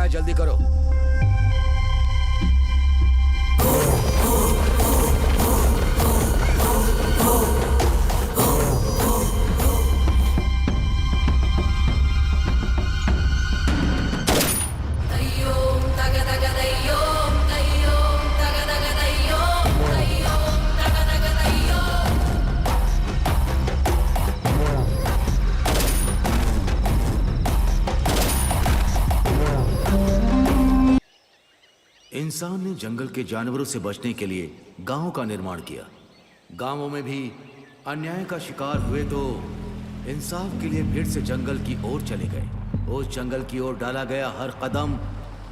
है, जल्दी करो। इंसान ने जंगल के जानवरों से बचने के लिए गांवों का निर्माण किया। गांवों में भी अन्याय का शिकार हुए तो इंसाफ के लिए फिर से जंगल की ओर चले गए। उस जंगल की ओर डाला गया हर कदम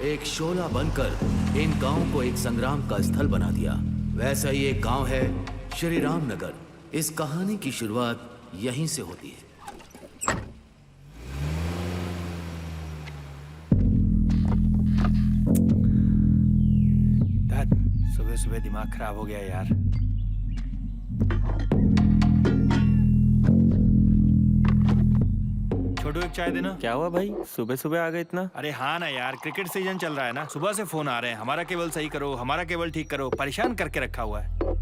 एक शोला बनकर इन गांवों को एक संग्राम का स्थल बना दिया। वैसा ही एक गांव है श्री राम नगर। इस कहानी की शुरुआत यहीं से होती है। सुबह सुबह दिमाग खराब हो गया यार। छोटू एक चाय देना। क्या हुआ भाई, सुबह सुबह आ गए इतना? अरे हाँ ना यार, क्रिकेट सीजन चल रहा है ना, सुबह से फोन आ रहे हैं, हमारा केबल सही करो, हमारा केबल ठीक करो, परेशान करके रखा हुआ है।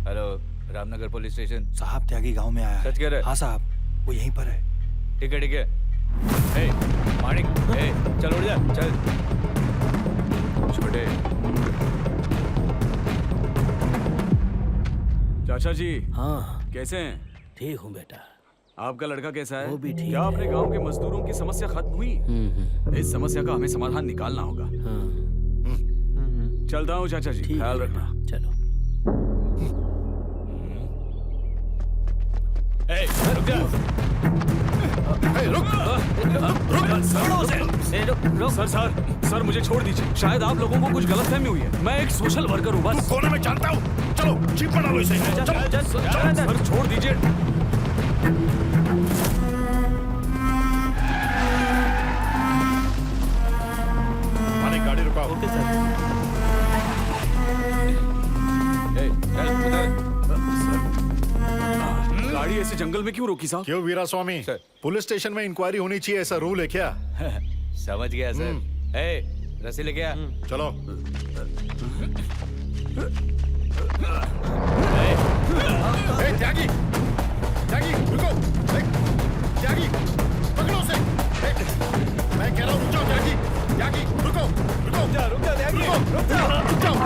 Hello, Ramnagar police station. साहब त्यागी गांव में आया है। सच कह रहे? हाँ साहब, वो यहीं पर है। ठीक है ठीक है। ए, मानिक, चल उड़ जा, चल। छोटे चाचा जी। हाँ कैसे हैं? ठीक हूँ बेटा। आपका लड़का कैसा है? वो भी ठीक क्या है। अपने गांव के मजदूरों की समस्या खत्म हुई? इस समस्या का हमें समाधान निकालना होगा। चलता हूँ चाचा जी, ठीक ख्याल है, रखना। चलो। रुक जा। सर मुझे छोड़ दीजिए। शायद आप लोगों को कुछ गलतफहमी हुई है। मैं एक सोशल वर्कर हूँ बस। कोने में जानता हूँ। चलो जीप पर डालो इसे। सर छोड़ दीजिए। गाड़ी रुकाओ। Okay sir. गाड़ी ऐसे जंगल में क्यों रोकी साहब? क्यों वीरा स्वामी? पुलिस स्टेशन में इंक्वायरी होनी चाहिए, ऐसा रूल है क्या? समझ गया सर। रस्सी लेके आ। चलो। त्यागी, त्यागी रुको। त्यागी पकड़ो उसे। मैं कह रहा हूँ रुक जाओ त्यागी। त्यागी रुको, रुको। रुक जा त्यागी, रुक जाओ।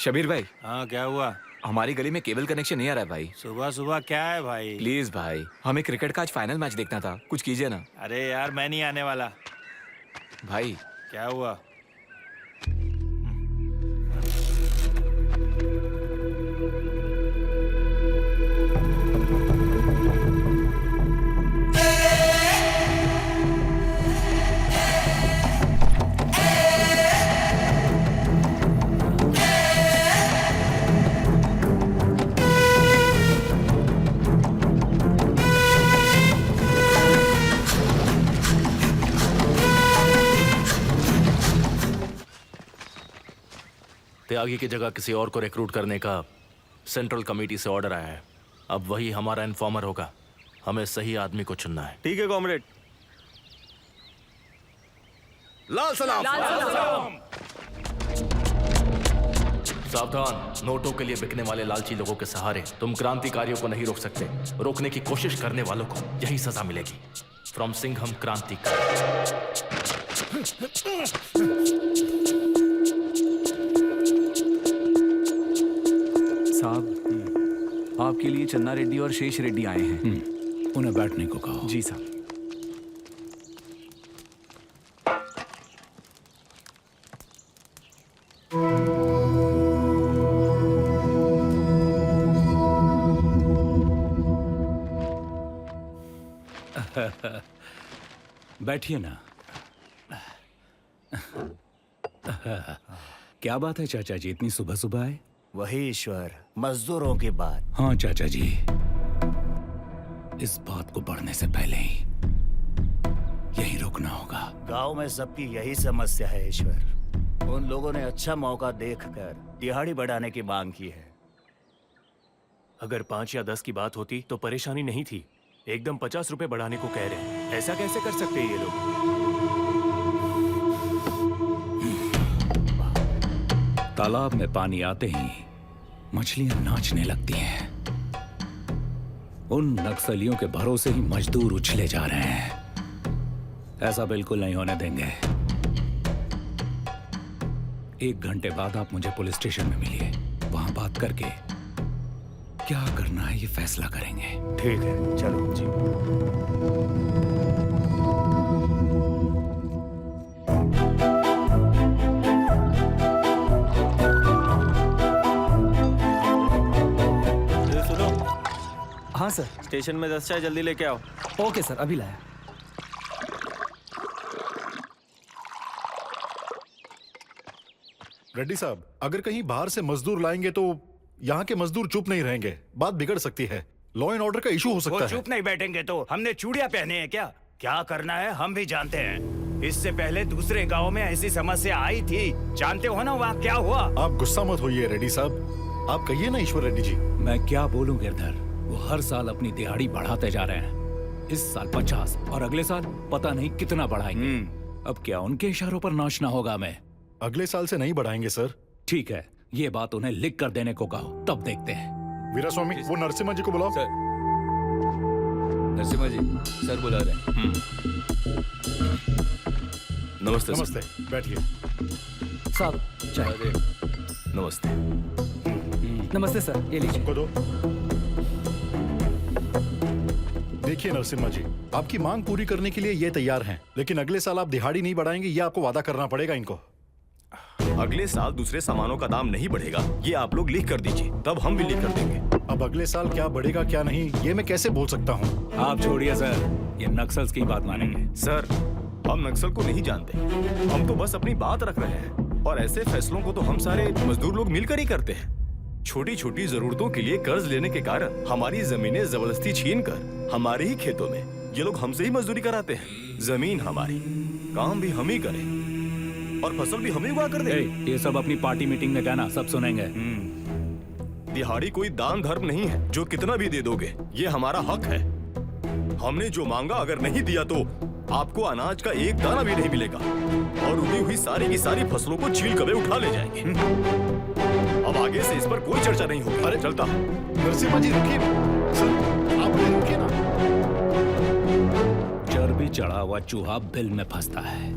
शबीर भाई। हाँ क्या हुआ? हमारी गली में केबल कनेक्शन नहीं आ रहा है भाई। सुबह सुबह क्या है भाई? प्लीज भाई, हमें क्रिकेट का आज फाइनल मैच देखना था, कुछ कीजिए ना। अरे यार मैं नहीं आने वाला। भाई क्या हुआ? त्यागी की जगह किसी और को रिक्रूट करने का सेंट्रल कमेटी से ऑर्डर आया है। अब वही हमारा इन्फॉर्मर होगा। हमें सही आदमी को चुनना है। ठीक है कॉमरेड। लाल सलाम। सावधान, नोटों के लिए बिकने वाले लालची लोगों के सहारे तुम क्रांतिकारियों को नहीं रोक सकते। रोकने की कोशिश करने वालों को यही सजा मिलेगी। फ्रॉम सिंघम क्रांतिकारी। साहब, आपके लिए चन्ना रेड्डी और शेष रेड्डी आए हैं। उन्हें बैठने को कहो। जी साहब। बैठिए ना। क्या बात है चाचा जी, इतनी सुबह सुबह आए? वही ईश्वर, मजदूरों की बात। हाँ चाचा जी, इस बात को बढ़ने से पहले ही यहीं रुकना होगा। गांव में सबकी यही समस्या है ईश्वर। उन लोगों ने अच्छा मौका देखकर दिहाड़ी बढ़ाने की मांग की है। अगर 5 या 10 की बात होती तो परेशानी नहीं थी। एकदम 50 रुपए बढ़ाने को कह रहे हैं। ऐसा कैसे कर सकते हैं ये लोग? तालाब में पानी आते ही मछलियां नाचने लगती हैं। उन नक्सलियों के भरोसे ही मजदूर उछले जा रहे हैं। ऐसा बिल्कुल नहीं होने देंगे। 1 घंटे बाद आप मुझे पुलिस स्टेशन में मिलिए। वहां बात करके क्या करना है ये फैसला करेंगे। ठीक है, चलो जी। सुनो, हाँ सर। स्टेशन में 10 चाय जल्दी लेके आओ। ओके सर, अभी लाया। रेड्डी साहब, अगर कहीं बाहर से मजदूर लाएंगे तो यहाँ के मजदूर चुप नहीं रहेंगे। बात बिगड़ सकती है। लॉ एंड ऑर्डर का इशू हो सकता वो है। चुप नहीं बैठेंगे तो हमने चूड़ियां पहने हैं क्या? क्या करना है हम भी जानते हैं। इससे पहले दूसरे गांव में ऐसी समस्या आई थी, जानते हो ना वहाँ क्या हुआ? आप गुस्सा मत होइए रेड्डी साहब। आप कहिए ना ईश्वर रेड्डी जी। मैं क्या बोलूं गिरधर, वो हर साल अपनी दिहाड़ी बढ़ाते जा रहे हैं। इस साल 50 और अगले साल पता नहीं कितना बढ़ाएंगे। अब क्या उनके इशारों पर नाचना होगा? मैं अगले साल से नहीं बढ़ाएंगे सर। ठीक है, ये बात उन्हें लिख कर देने को कहो, तब देखते हैं। वीरा स्वामी, वो नरसिम्हा जी को बुलाओ। सर, नरसिम्हा जी सर बुला रहे हैं। नमस्ते सर। नमस्ते, बैठिए। साहब चाय। नमस्ते। नमस्ते सर, ये लीजिए। को दो। देखिए नरसिम्हा जी, आपकी मांग पूरी करने के लिए ये तैयार हैं, लेकिन अगले साल आप दिहाड़ी नहीं बढ़ाएंगे, ये आपको वादा करना पड़ेगा इनको। अगले साल दूसरे सामानों का दाम नहीं बढ़ेगा, ये आप लोग लिख कर दीजिए, तब हम भी लिख कर देंगे। अब अगले साल क्या बढ़ेगा क्या नहीं, ये मैं कैसे बोल सकता हूँ? आप छोड़िए सर, ये नक्सल्स की बात मानेंगे। सर, हम नक्सल को नहीं जानते, हम तो बस अपनी बात रख रहे हैं। और ऐसे फैसलों को तो हम सारे मजदूर लोग मिलकर ही करते हैं। छोटी छोटी जरूरतों के लिए कर्ज लेने के कारण हमारी जमीनें जबरदस्ती छीन कर हमारे ही खेतों में ये लोग हमसे ही मजदूरी कराते हैं। जमीन हमारी, काम भी हम ही करें और फसल भी हम ही उगा कर दें। ये सब अपनी पार्टी मीटिंग में कहना, सब सुनेंगे। दिहाड़ी कोई दान धर्म नहीं है जो कितना भी दे दोगे, ये हमारा हक है। हमने जो मांगा अगर नहीं दिया तो आपको अनाज का एक दाना भी नहीं मिलेगा और उगी हुई सारी की सारी फसलों को छील कबे उठा ले जाएंगे। अब आगे से इस पर कोई चर्चा नहीं होगी। अरे चलता नरसिम्हा जी रुकिए। सर आप भी रुकिए ना। चर्बी चढ़ा हुआ चूहा बिल में फंसता है,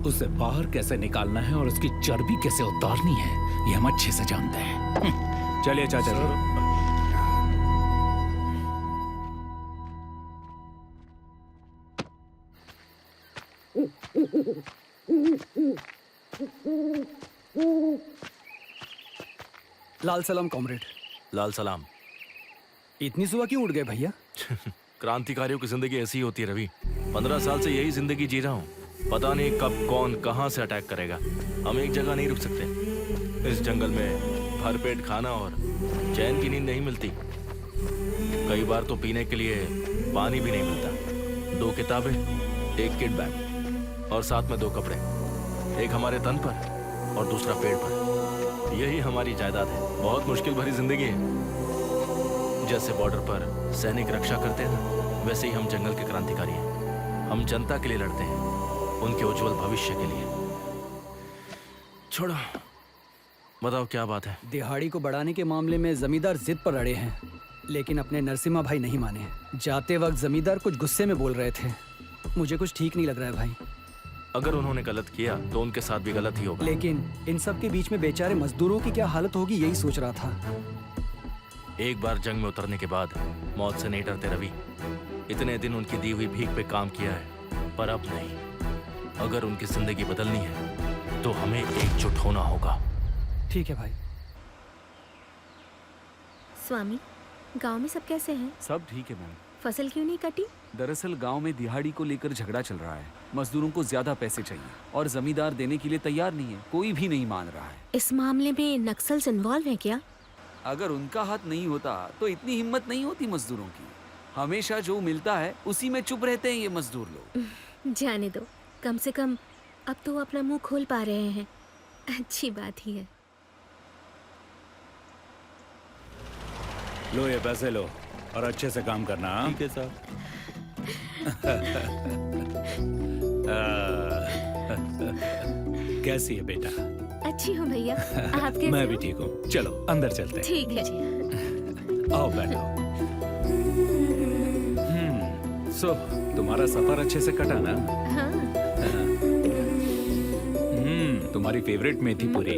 उसे बाहर कैसे निकालना है और उसकी चर्बी कैसे उतारनी है ये हम अच्छे से जानते हैं। चलिए चाचा जी। लाल सलाम कॉमरेड। लाल सलाम। इतनी सुबह क्यों उठ गए भैया? क्रांतिकारियों की जिंदगी ऐसी ही होती है रवि। 15 साल से यही जिंदगी जी रहा हूँ। पता नहीं कब कौन कहाँ से अटैक करेगा। हम एक जगह नहीं रुक सकते। इस जंगल में भरपेट खाना और चैन की नींद नहीं मिलती। कई बार तो पीने के लिए पानी भी नहीं मिलता। 2 किताबें, 1 किट बैग और साथ में 2 कपड़े, एक हमारे तन पर और दूसरा पेट पर। यही हमारी जायदाद है। बहुत मुश्किल भरी जिंदगी है। जैसे बॉर्डर पर सैनिक रक्षा करते हैं, वैसे ही हम जंगल के क्रांतिकारी हैं। हम जनता के लिए लड़ते हैं, उनके उज्जवल भविष्य के लिए। छोड़ो, बताओ क्या बात है? दिहाड़ी को बढ़ाने के मामले में जमींदार जिद पर अड़े हैं, लेकिन अपने नरसिम्हा भाई नहीं माने। जाते वक्त जमींदार कुछ गुस्से में बोल रहे थे। मुझे कुछ ठीक नहीं लग रहा है भाई। अगर उन्होंने गलत किया तो उनके साथ भी गलत ही होगा। लेकिन इन सब के बीच में बेचारे मजदूरों की क्या हालत होगी यही सोच रहा था। एक बार जंग में उतरने के बाद मौत से नहीं डरते रवि। इतने दिन उनकी दी हुई भीख पे काम किया है, पर अब नहीं। अगर उनकी जिंदगी बदलनी है तो हमें एकजुट होना होगा। ठीक है भाई। स्वामी, गांव में सब कैसे हैं? सब ठीक है मैम। फसल क्यों नहीं कटी? दरअसल गांव में दिहाड़ी को लेकर झगड़ा चल रहा है। मजदूरों को ज्यादा पैसे चाहिए और जमींदार देने के लिए तैयार नहीं है। कोई भी नहीं मान रहा है। इस मामले में नक्सल्स इन्वॉल्व हैं क्या? अगर उनका हाथ नहीं होता तो इतनी हिम्मत नहीं होती मजदूरों की। हमेशा जो मिलता है उसी में चुप रहते हैं ये मजदूर लोग। जाने दो, कम से कम अब तो वो अपना मुंह खोल पा रहे हैं। अच्छी बात ही है। लो ये पैसे लो और अच्छे से काम करना। ठीक है साहब। कैसी है बेटा? अच्छी हूँ भैया, आप कैसे मैं हो? भी ठीक हूँ। चलो अंदर चलते हैं। ठीक है जी। आओ बैठो। सो तुम्हारा सफर अच्छे से कटा ना? हाँ। तुम्हारी फेवरेट मेथी पूरी।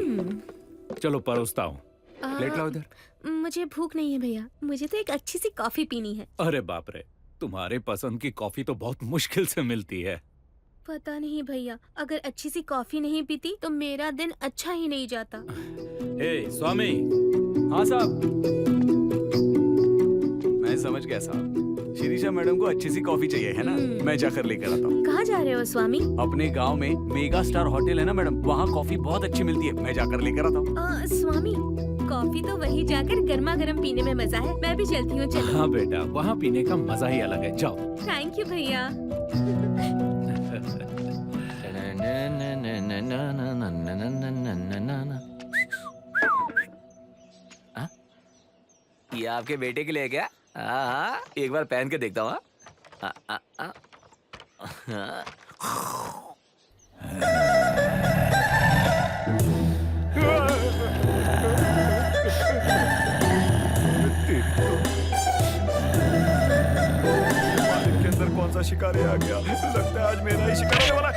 चलो परोसता हूँ। प्लेट लाओ इधर। मुझे भूख नहीं है भैया, मुझे तो एक अच्छी सी कॉफी पीनी है। अरे बाप रे, तुम्हारे पसंद की कॉफी तो बहुत मुश्किल से मिलती है। पता नहीं भैया, अगर अच्छी सी कॉफी नहीं पीती तो मेरा दिन अच्छा ही नहीं जाता। ए स्वामी। हाँ साहब, मैं समझ गया साहब। शिरीषा मैडम को अच्छी सी कॉफी चाहिए है ना? मैं जाकर लेकर आता हूँ। कहाँ जा रहे हो स्वामी? अपने गांव में मेगा स्टार होटल है ना मैडम, वहाँ कॉफी बहुत अच्छी मिलती है। मैं जाकर लेकर आता हूँ। स्वामी, कॉफी तो वहीं जाकर गर्मा गर्म पीने में मजा है। मैं भी चलती हूँ। चलो। हाँ बेटा, वहाँ पीने का मजा ही अलग है। जाओ। थैंक यू भैया। ये आपके बेटे के लिए क्या? हाँ, एक बार पहन के देखता हूँ। के अंदर कौन सा शिकारी आ गया? लगता है आज मेरा ही शिकार होने वाला है।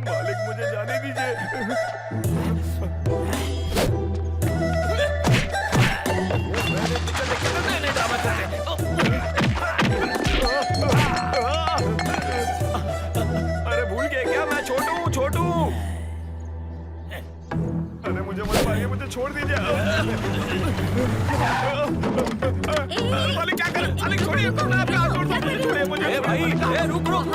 मालिक मुझे जाने दीजिए। अरे भूल गए क्या? मैं छोटू छोटू। अरे मुझे मत मारिए, मुझे छोड़ दीजिए। मालिक क्या कर? मालिक छोड़िए, मैं आपका हाथ छोड़ दूं। छोड़िए मुझे। भाई, रुक रुक।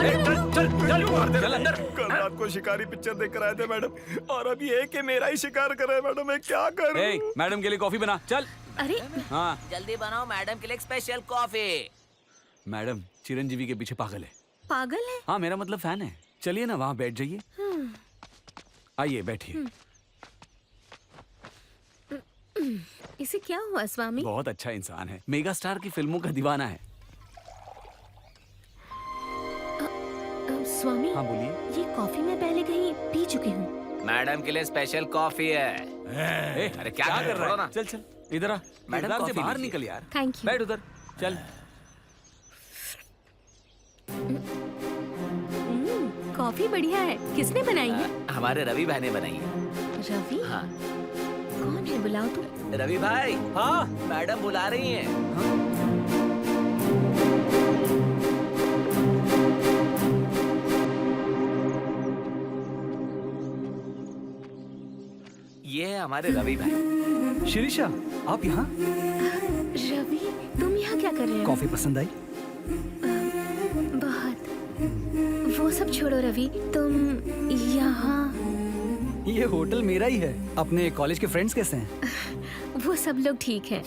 चल अंदर। कल रात को शिकारी पिक्चर देख कर आए थे मैडम, और अभी एक के मेरा ही शिकार कर रहे हैं मैडम। मैं क्या करूं? मैडम के लिए कॉफी बना। चल। अरे हाँ जल्दी बनाओ मैडम के लिए स्पेशल कॉफी। मैडम चिरंजीवी के पीछे पागल है। पागल है? हाँ मेरा मतलब फैन है। चलिए ना वहाँ बैठ जाइए। आइए बैठिए। इसे क्या हुआ स्वामी? बहुत अच्छा इंसान है, मेगा स्टार की फिल्मों का दीवाना है। स्वामी, हाँ बोलिए। ये कॉफी मैं पहले कहीं पी चुकी हूँ। मैडम के लिए स्पेशल कॉफी है। अरे क्या कर रहा है? चल चल इधर आ। मैडम, मैडम से कॉफी बाहर लीजिए। निकल यार। Thank you. बैठ उधर। चल। कॉफी बढ़िया है। किसने बनाई है? हमारे रवि भाई ने बनाई है। रवि? हाँ। कौन है? बुलाओ तो। रवि भाई। हाँ मैडम बुला रही हैं। ये है हमारे रवि भाई। शिरीषा, आप यहाँ? रवि, तुम यहाँ क्या कर रहे हो? कॉफी पसंद आई? बहुत। वो सब छोड़ो रवि, तुम यहाँ? ये होटल मेरा ही है। अपने कॉलेज के फ्रेंड्स कैसे हैं? वो सब लोग ठीक हैं।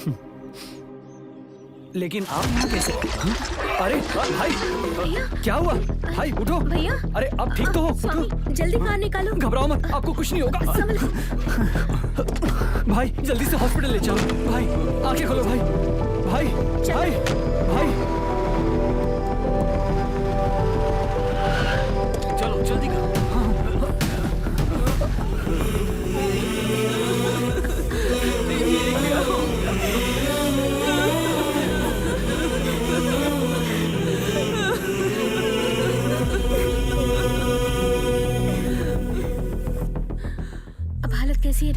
लेकिन आप यहाँ कैसे? हाँ? अरे भाई, भैया, क्या हुआ? भाई उठो। भैया, अरे आप ठीक तो हो? स्वामी, जल्दी कार निकालो। घबराओ मत, आपको कुछ नहीं होगा। भाई जल्दी से हॉस्पिटल ले चलो। भाई आंखें खोलो। भाई भाई भाई भाई चलो जल्दी करो।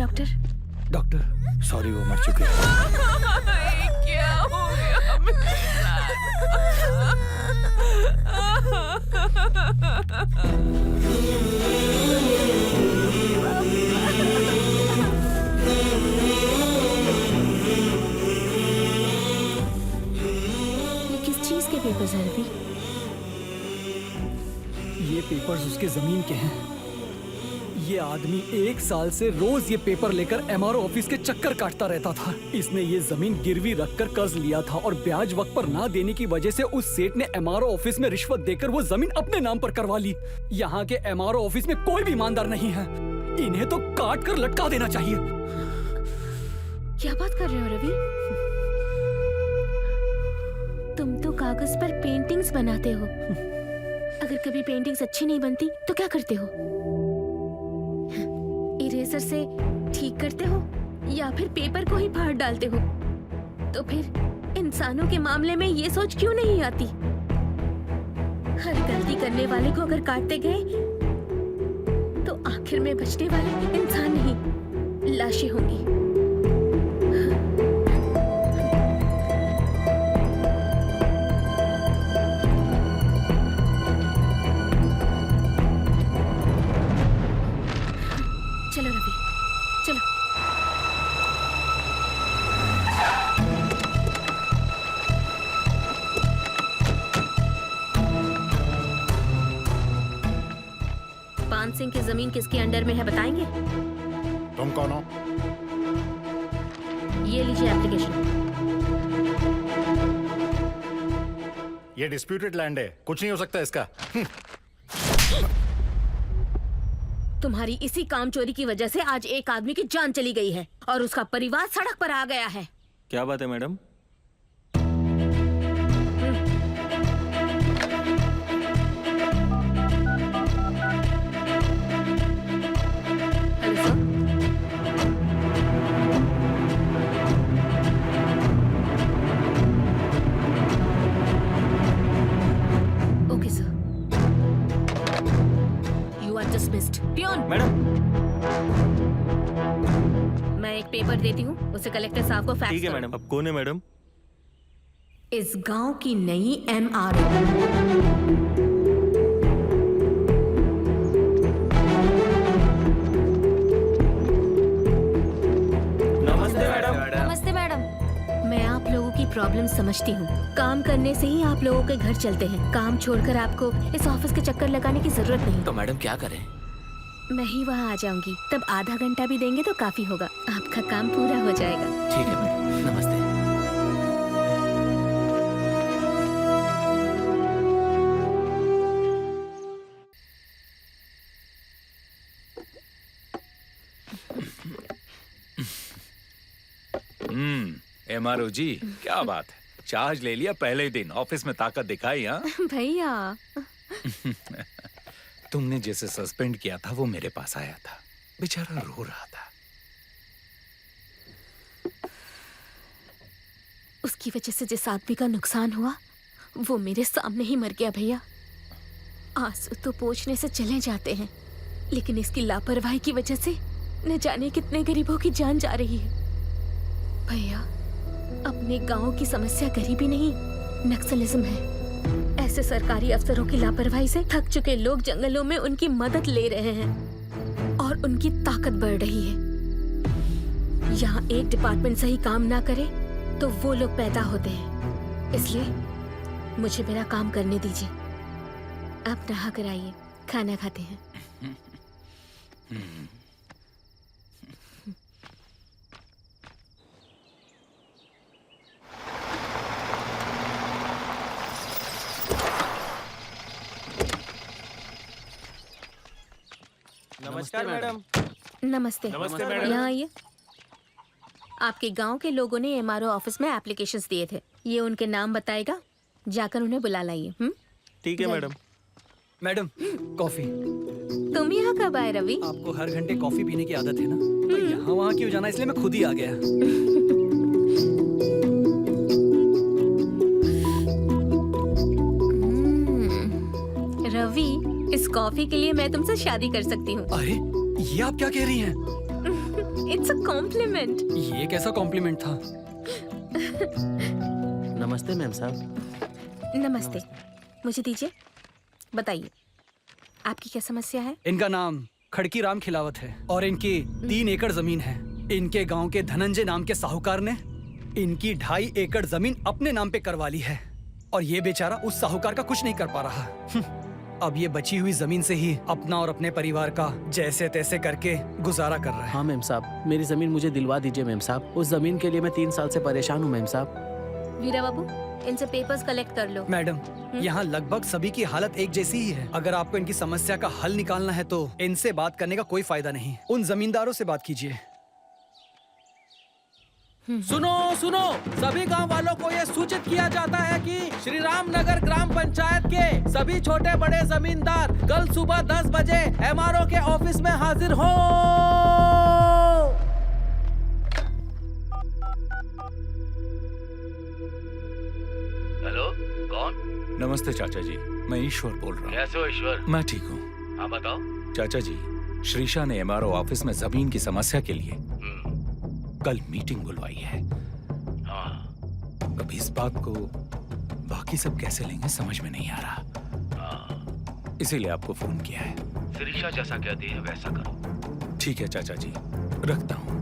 डॉक्टर। डॉक्टर सॉरी, वो मर चुके हैं। क्या हो गया मेरे ये किस चीज के पेपर्स हैं रवि? ये पेपर्स उसके जमीन के हैं। ये आदमी 1 साल से रोज ये पेपर लेकर एमआरओ ऑफिस के चक्कर काटता रहता था। इसने ये जमीन गिरवी रखकर कर्ज लिया था और ब्याज वक्त पर ना देने की वजह से उस सेठ ने एमआरओ ऑफिस में रिश्वत देकर वो जमीन अपने नाम पर करवा ली। यहाँ के एमआरओ ऑफिस में कोई भी ईमानदार नहीं है। इन्हें तो काट कर लटका देना चाहिए। क्या बात कर रहे हो रवि? तुम तो कागज पर पेंटिंग्स बनाते हो। अगर कभी पेंटिंग्स अच्छी नहीं बनती तो क्या करते हो? इरेजर से ठीक करते हो या फिर पेपर को ही फाड़ डालते हो? तो फिर इंसानों के मामले में ये सोच क्यों नहीं आती? हर गलती करने वाले को अगर काटते गए तो आखिर में बचने वाले इंसान नहीं, लाशें होंगी। चलो रवि, चलो। पान सिंह की जमीन किसके अंडर में है बताएंगे? तुम कौन हो? ये लीजिए एप्लीकेशन। ये डिस्प्यूटेड लैंड है, कुछ नहीं हो सकता इसका। तुम्हारी इसी काम चोरी की वजह से आज एक आदमी की जान चली गई है और उसका परिवार सड़क पर आ गया है। क्या बात है madam? Hello sir. Okay sir. You are dismissed. Peon, madam, मैं एक पेपर देती हूँ, उसे कलेक्टर साहब को फैक्स ठीक है करो। मैडम। अब कौन है मैडम? इस गांव की नई एमआरओ। नमस्ते मैडम। नमस्ते मैडम। मैं आप लोगों की प्रॉब्लम समझती हूँ। काम करने से ही आप लोगों के घर चलते हैं। काम छोड़कर आपको इस ऑफिस के चक्कर लगाने की जरूरत नहीं। तो मैडम क्या करें? मैं ही वहाँ आ जाऊंगी, तब आधा घंटा भी देंगे तो काफी होगा। आपका काम पूरा हो जाएगा। ठीक है मैडम, नमस्ते। एमआरओ जी, क्या बात है, चार्ज ले लिया पहले ही दिन, ऑफिस में ताकत दिखाई। हाँ भैया, तुमने जैसे सस्पेंड किया था वो मेरे पास आया था, बेचारा रो रहा था। उसकी वजह से जिस आदमी का नुकसान हुआ वो मेरे सामने ही मर गया भैया। आंसू तो पोंछने से चले जाते हैं, लेकिन इसकी लापरवाही की वजह से न जाने कितने गरीबों की जान जा रही है। भैया, अपने गांव की समस्या गरीबी नहीं, नक्सलिज्म है। ऐसे सरकारी अफसरों की लापरवाही से थक चुके लोग जंगलों में उनकी मदद ले रहे हैं और उनकी ताकत बढ़ रही है। यहाँ एक डिपार्टमेंट सही काम ना करे तो वो लोग पैदा होते हैं। इसलिए मुझे मेरा काम करने दीजिए। आप नहा कर आइए, खाना खाते हैं। नमस्कार मैडम। नमस्ते। नमस्ते मैडम। यहाँ आइए। आपके गांव के लोगों ने एमआरओ ऑफिस में एप्लीकेशंस दिए थे। ये उनके नाम बताएगा, जाकर उन्हें बुला लाइए। ठीक है मैडम। Madam, coffee. तुम यहाँ कब आए रवि? आपको हर घंटे कॉफी पीने की आदत है ना, तो यहाँ वहाँ क्यों जाना, इसलिए मैं खुद ही आ गया। रवि, इस कॉफी के लिए मैं तुमसे शादी कर सकती हूँ। अरे, ये आप क्या कह रही हैं? It's a compliment. ये कैसा कॉम्प्लीमेंट था? नमस्ते मैम साहब। नमस्ते। मुझे दीजिए, बताइए आपकी क्या समस्या है? इनका नाम खड़की राम खिलावत है और इनकी 3 एकड़ जमीन है। इनके गांव के धनंजय नाम के साहूकार ने इनकी 2.5 एकड़ जमीन अपने नाम पे करवा ली है और ये बेचारा उस साहूकार का कुछ नहीं कर पा रहा। अब ये बची हुई जमीन से ही अपना और अपने परिवार का जैसे तैसे करके गुजारा कर रहा है। हाँ मैम साहब, मेरी जमीन मुझे दिलवा दीजिए मैम साहब। उस जमीन के लिए मैं 3 साल से परेशान हूँ मैम साहब। वीरा बाबू, इनसे पेपर्स कलेक्ट कर लो। मैडम, यहाँ लगभग सभी की हालत एक जैसी ही है। अगर आपको इनकी समस्या का हल निकालना है तो इनसे बात करने का कोई फायदा नहीं। उन जमींदारों से बात कीजिए। सुनो सुनो, सभी गांव वालों को ये सूचित किया जाता है कि श्री राम नगर ग्राम पंचायत के सभी छोटे बड़े जमींदार कल सुबह 10 बजे एमआरओ के ऑफिस में हाजिर हो। हेलो, कौन? नमस्ते चाचा जी, मैं ईश्वर बोल रहा हूँ। कैसे हो ईश्वर? मैं ठीक हूँ। हाँ बताओ। चाचा जी, श्रीशा ने एमआरओ ऑफिस में जमीन की समस्या के लिए कल मीटिंग बुलवाई है। अब इस बात को बाकी सब कैसे लेंगे समझ में नहीं आ रहा, इसीलिए आपको फोन किया है। शिरीषा जैसा कहती है वैसा करो। ठीक है चाचा जी, रखता हूँ।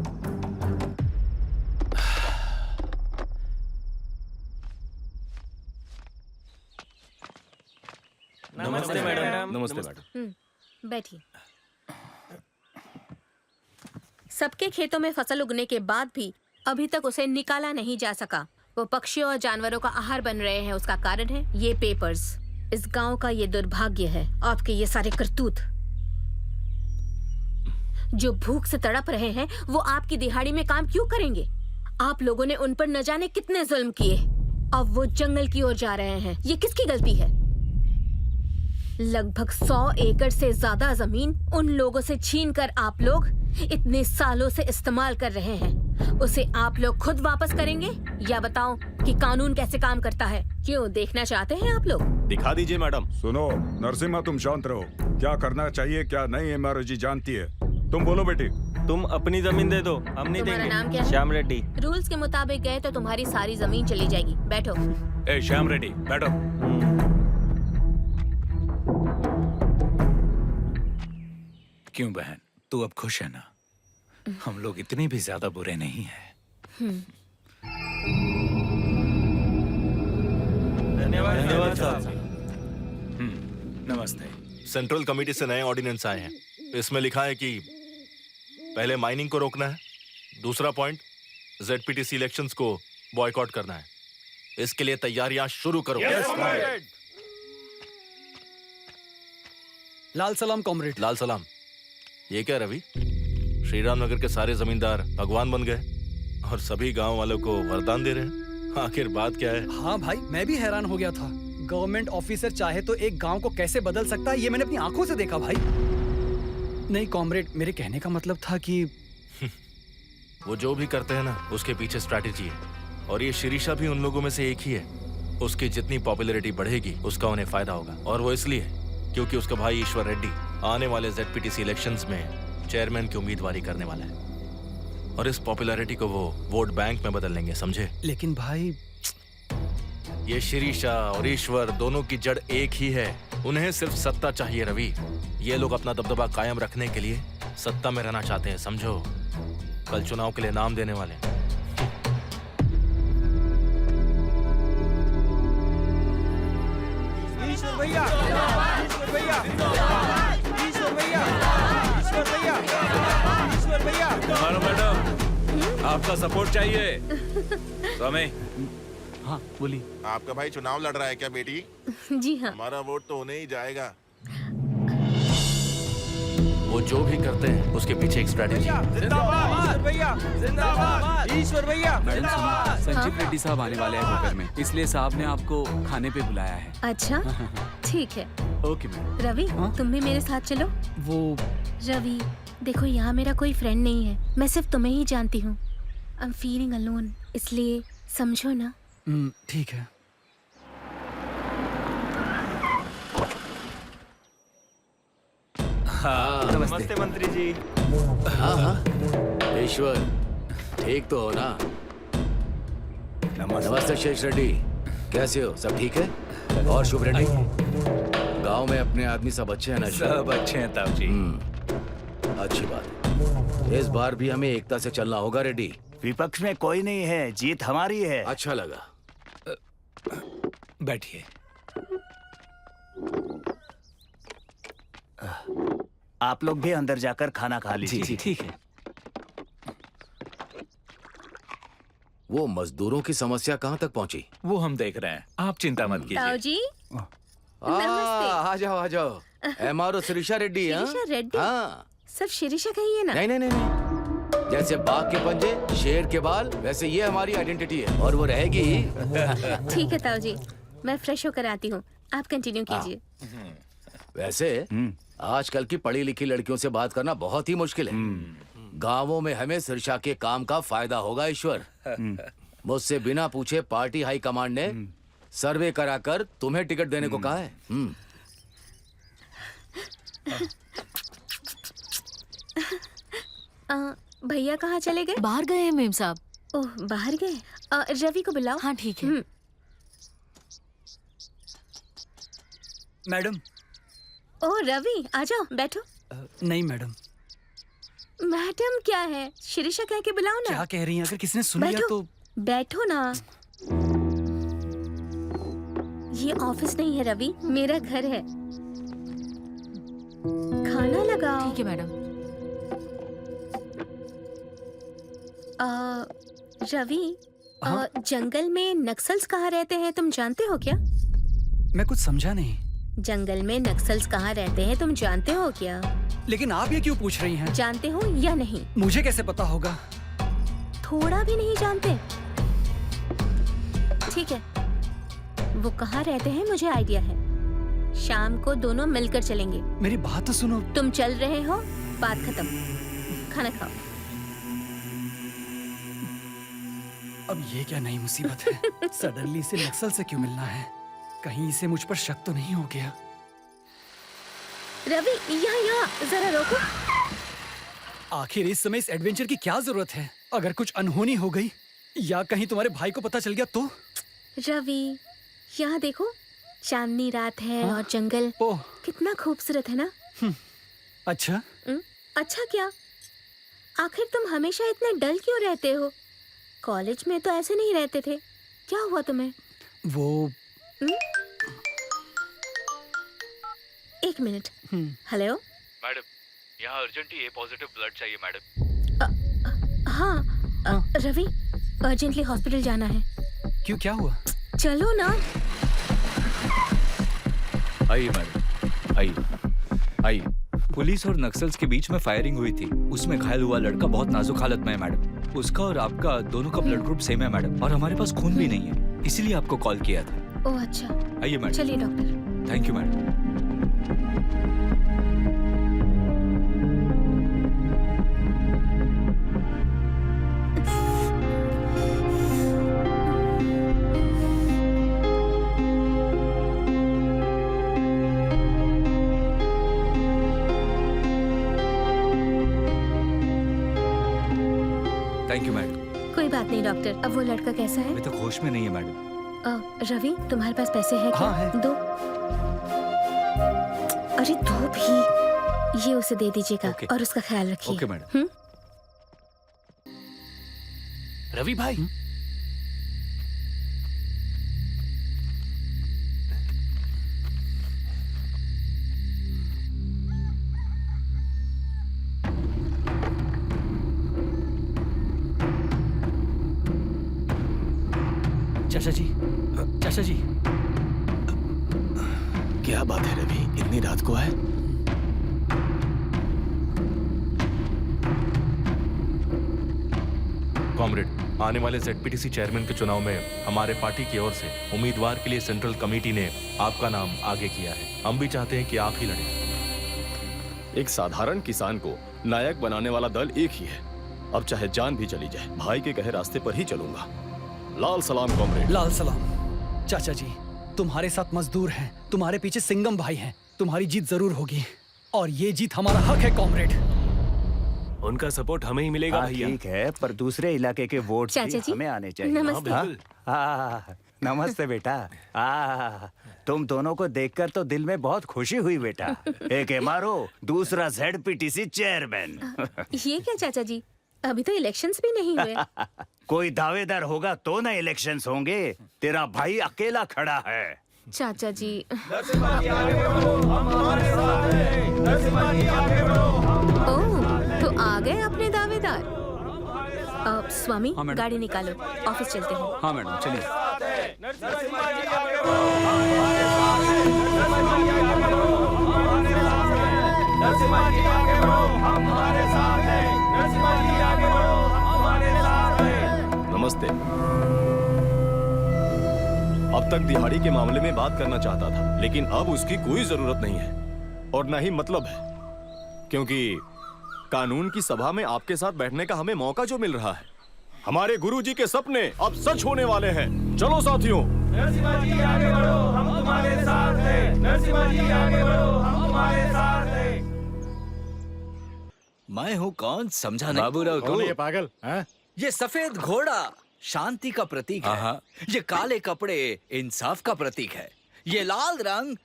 नमस्ते मैडम। नमस्ते मैडम। बैठिए। सबके खेतों में फसल उगने के बाद भी अभी तक उसे निकाला नहीं जा सका। वो पक्षियों और जानवरों का आहार बन रहे हैं। उसका कारण है ये पेपर्स। इस गांव का ये दुर्भाग्य है, आपके ये सारे करतूत। जो भूख से तड़प रहे हैं वो आपकी दिहाड़ी में काम क्यों करेंगे? आप लोगों ने उन पर न जाने कितने जुल्म किए। अब वो जंगल की ओर जा रहे हैं। ये किसकी गलती है? लगभग 100 एकड़ से ज्यादा जमीन उन लोगों से छीनकर आप लोग इतने सालों से इस्तेमाल कर रहे हैं। उसे आप लोग खुद वापस करेंगे या बताओ कि कानून कैसे काम करता है? क्यों, देखना चाहते हैं आप लोग? दिखा दीजिए मैडम। सुनो नरसिम्हा, तुम शांत रहो। क्या करना चाहिए क्या नहीं एमआरओ जी जानती है। तुम बोलो बेटी। तुम अपनी जमीन दे दो, हम नहीं तुम्हारा देंगे। नाम क्या है? श्याम रेड्डी। रूल्स के मुताबिक गए तो तुम्हारी सारी जमीन चली जाएगी। बैठो। ए श्याम रेड्डी, बैठो। क्यों बहन, तू अब खुश है ना? हम लोग इतने भी ज्यादा बुरे नहीं हैं। धन्यवाद साहब। नमस्ते। सेंट्रल कमेटी से नए ऑर्डिनेंस आए हैं। इसमें लिखा है कि पहले माइनिंग को रोकना है, दूसरा पॉइंट जेडपीटीसी इलेक्शंस को बॉयकॉट करना है। इसके लिए तैयारियां शुरू करो। लाल सलाम कॉमरेड। लाल सलाम। ये क्या रवि, श्रीराम नगर के सारे जमींदार भगवान बन गए और सभी गांव वालों को वरदान दे रहे हैं। आखिर बात क्या है? हाँ भाई, मैं भी हैरान हो गया था। गवर्नमेंट ऑफिसर चाहे तो एक गांव को कैसे बदल सकता है, ये मैंने अपनी आंखों से देखा भाई। नहीं कॉमरेड, मेरे कहने का मतलब था कि वो जो भी करते हैं ना, उसके पीछे स्ट्रैटेजी है और ये शिरीषा भी उन लोगों में से एक ही है। उसकी जितनी पॉपुलैरिटी बढ़ेगी उसका उन्हें फायदा होगा, और वो इसलिए क्योंकि उसका भाई ईश्वर रेड्डी आने वाले जेडपीटीसी इलेक्शंस में चेयरमैन की उम्मीदवारी करने वाला है और इस पॉपुलैरिटी को वो वोट बैंक में बदल लेंगे, समझे? लेकिन भाई, ये शिरीषा और ईश्वर दोनों की जड़ एक ही है। उन्हें सिर्फ सत्ता चाहिए रवि। ये लोग अपना दबदबा कायम रखने के लिए सत्ता में रहना चाहते हैं, समझो? कल चुनाव के लिए नाम देने वाले हैं। ईश्वर भैया, ईश्वर भैया, ईश्वर भैया, ईश्वर भैया, ईश्वर भैया। हमारा मैडम, आपका सपोर्ट चाहिए। स्वामी। हाँ बोली। आपका भाई चुनाव लड़ रहा है क्या बेटी? जी हाँ। हमारा वोट तो उन्हें ही जाएगा। वो जो भी करते हैं उसके पीछे एक स्ट्रैटेजी है। जिंदाबाद भैया, जिंदाबाद ईश्वर भैया। मैडम सुनो, संजीव रेड्डी साहब आने वाले हैं होटल में, इसलिए साहब ने आपको खाने पे बुलाया है। अच्छा ठीक है। Okay ma'am. रवि, तुम भी मेरे साथ चलो। वो रवि देखो, यहाँ मेरा कोई फ्रेंड नहीं है, मैं सिर्फ तुम्हें ही जानती हूँ। आई एम फीलिंग अलोन, इसलिए समझो ना। ठीक है। नमस्ते मंत्री जी। हाँ हाँ, ईश्वर, ठीक तो हो ना? नमस्ते शेष रेड्डी, कैसे हो? सब ठीक है? और शुभ रेड्डी, गांव में अपने आदमी सब अच्छे हैं ना? सब अच्छे हैं ताऊ जी। अच्छी बात। इस बार भी हमें एकता से चलना होगा रेड्डी। विपक्ष में कोई नहीं है, जीत हमारी है। अच्छा लगा। बैठिए। आप लोग भी अंदर जाकर खाना खा लीजिए। जी ठीक है। वो मजदूरों की समस्या कहाँ तक पहुँची? वो हम देख रहे हैं, आप चिंता मत कीजिए। ताऊ जी, आ जाओ आ जाओ। MRO शिरीषा रेड्डी। शिरीषा रेड्डी? हाँ। सब शिरीषा का ही है ना? नहीं नहीं नहीं नहीं, जैसे बाघ के पंजे, शेर के बाल, वैसे ये हमारी आइडेंटिटी है और वो रहेगी ही। ठीक है ताऊ जी, मैं फ्रेश होकर आती हूँ, आप कंटिन्यू कीजिए। वैसे आजकल की पढ़ी लिखी लड़कियों से बात करना बहुत ही मुश्किल है। गांवों में हमें शिरीषा के काम का फायदा होगा ईश्वर। मुझसे बिना पूछे पार्टी हाई कमांड ने सर्वे कराकर तुम्हें टिकट देने को कहा है। भैया कहाँ चले गए? बाहर गए हैं मेम साहब। ओह, बाहर गए? रवि को बुलाओ। हाँ ठीक है। मैडम। ओह रवि, आ जाओ, बैठो। नहीं मैडम। मैडम क्या है? शिरीषा कह के बुलाओ ना। क्या कह रही हैं? अगर किसी ने सुन लिया तो। बैठो ना। ये ऑफिस नहीं है रवि, मेरा घर है। खाना लगाओ। ठीक है मैडम। रवि, जंगल में नक्सल्स कहाँ रहते हैं तुम जानते हो क्या? मैं कुछ समझा नहीं। जंगल में नक्सल्स कहाँ रहते हैं तुम जानते हो क्या? लेकिन आप ये क्यों पूछ रही हैं? जानते हो या नहीं? मुझे कैसे पता होगा? थोड़ा भी नहीं जानते? ठीक है, वो कहाँ रहते हैं मुझे आइडिया है। शाम को दोनों मिलकर चलेंगे। मेरी बात तो सुनो। तुम चल रहे हो, बात खत्म, खाना खाओ। अब ये क्या नई मुसीबत है? सडनली से नक्सल से क्यों मिलना है? कहीं इसे मुझ पर शक तो नहीं हो गया? रवि, यहाँ जरा रोको। आखिर इस समय इस एडवेंचर की क्या जरूरत है? अगर कुछ अनहोनी हो गई या कहीं तुम्हारे भाई को पता चल गया तो? रवि, यहाँ देखो, चांदनी रात है और जंगल कितना खूबसूरत है ना? अच्छा। अच्छा क्या? आखिर तुम हमेशा इतने डल क्यों रहते हो? कॉलेज में तो ऐसे नहीं रहते थे, क्या हुआ तुम्हें? वो एक मिनट। हेलो मैडम, यहाँ अर्जेंटली A पॉजिटिव ब्लड चाहिए मैडम। हाँ, रवि, अर्जेंटली हॉस्पिटल जाना है। क्यों, क्या हुआ? चलो ना। आइए मैडम, आइए। पुलिस और नक्सल्स के बीच में फायरिंग हुई थी। उसमें घायल हुआ लड़का बहुत नाजुक हालत में है मैडम। उसका और आपका दोनों का ब्लड ग्रुप सेम है मैडम, और हमारे पास खून भी नहीं है, इसीलिए आपको कॉल किया था। ओह अच्छा। आइए मैडम। चलिए doctor. Thank you madam. Thank you madam. कोई बात नहीं डॉक्टर। अब वो लड़का कैसा है? अभी तक होश में नहीं है मैडम। रवि, तुम्हारे पास पैसे हैं क्या? हाँ है। दो। अरे दो भी। ये उसे दे दीजिएगा और उसका ख्याल रखिए। Okay madam. रवि भाई, चाचा जी, चाचा जी। क्या बात है रवि, इतनी रात को है? कॉमरेड, आने वाले ZPTC चेयरमैन के चुनाव में हमारे पार्टी की ओर से उम्मीदवार के लिए सेंट्रल कमेटी ने आपका नाम आगे किया है। हम भी चाहते हैं कि आप ही लड़ें। एक साधारण किसान को नायक बनाने वाला दल एक ही है। अब चाहे जान भी चली जाए, भाई के कहे रास्ते पर ही चलूंगा। लाल सलाम कॉमरेड। लाल सलाम। चाचा जी, तुम्हारे साथ मजदूर हैं, तुम्हारे पीछे सिंगम भाई हैं। तुम्हारी जीत जरूर होगी और ये जीत हमारा हक है कॉमरेड। उनका सपोर्ट हमें ही मिलेगा भैया। ठीक है, पर दूसरे इलाके के वोट चाचा जी, हमें आने चाहिए। नमस्ते। हाँ, नमस्ते बेटा। तुम दोनों को देखकर तो दिल में बहुत खुशी हुई बेटा। एक एमआरओ, दूसरा ZPTC चेयरमैन। ये क्या चाचा जी, अभी तो इलेक्शंस भी नहीं हुए। कोई दावेदार होगा तो ना इलेक्शंस होंगे। तेरा भाई अकेला खड़ा है। चाचा जी, ओह, तो आ गए अपने दावेदार। स्वामी, गाड़ी निकालो, ऑफिस चलते हैं। हाँ मैडम, चलिए। नमस्ते। अब तक दिहाड़ी के मामले में बात करना चाहता था, लेकिन अब उसकी कोई जरूरत नहीं है और ना ही मतलब है, क्योंकि कानून की सभा में आपके साथ बैठने का हमें मौका जो मिल रहा है। हमारे गुरुजी के सपने अब सच होने वाले हैं। चलो साथियों, नरसिम्हा जी आगे बढ़ो, हम तुम्हारे साथ हैं। नरसिम्हा जी आगे बढ़ो, हम तुम्हारे साथ हैं। मैं हूँ कौन, समझा नहीं? बाबूराव कौन है ये पागल? हाँ? ये सफेद घोड़ा शांति का प्रतीक है। ये काले कपड़े इंसाफ का प्रतीक है। ये लाल रंग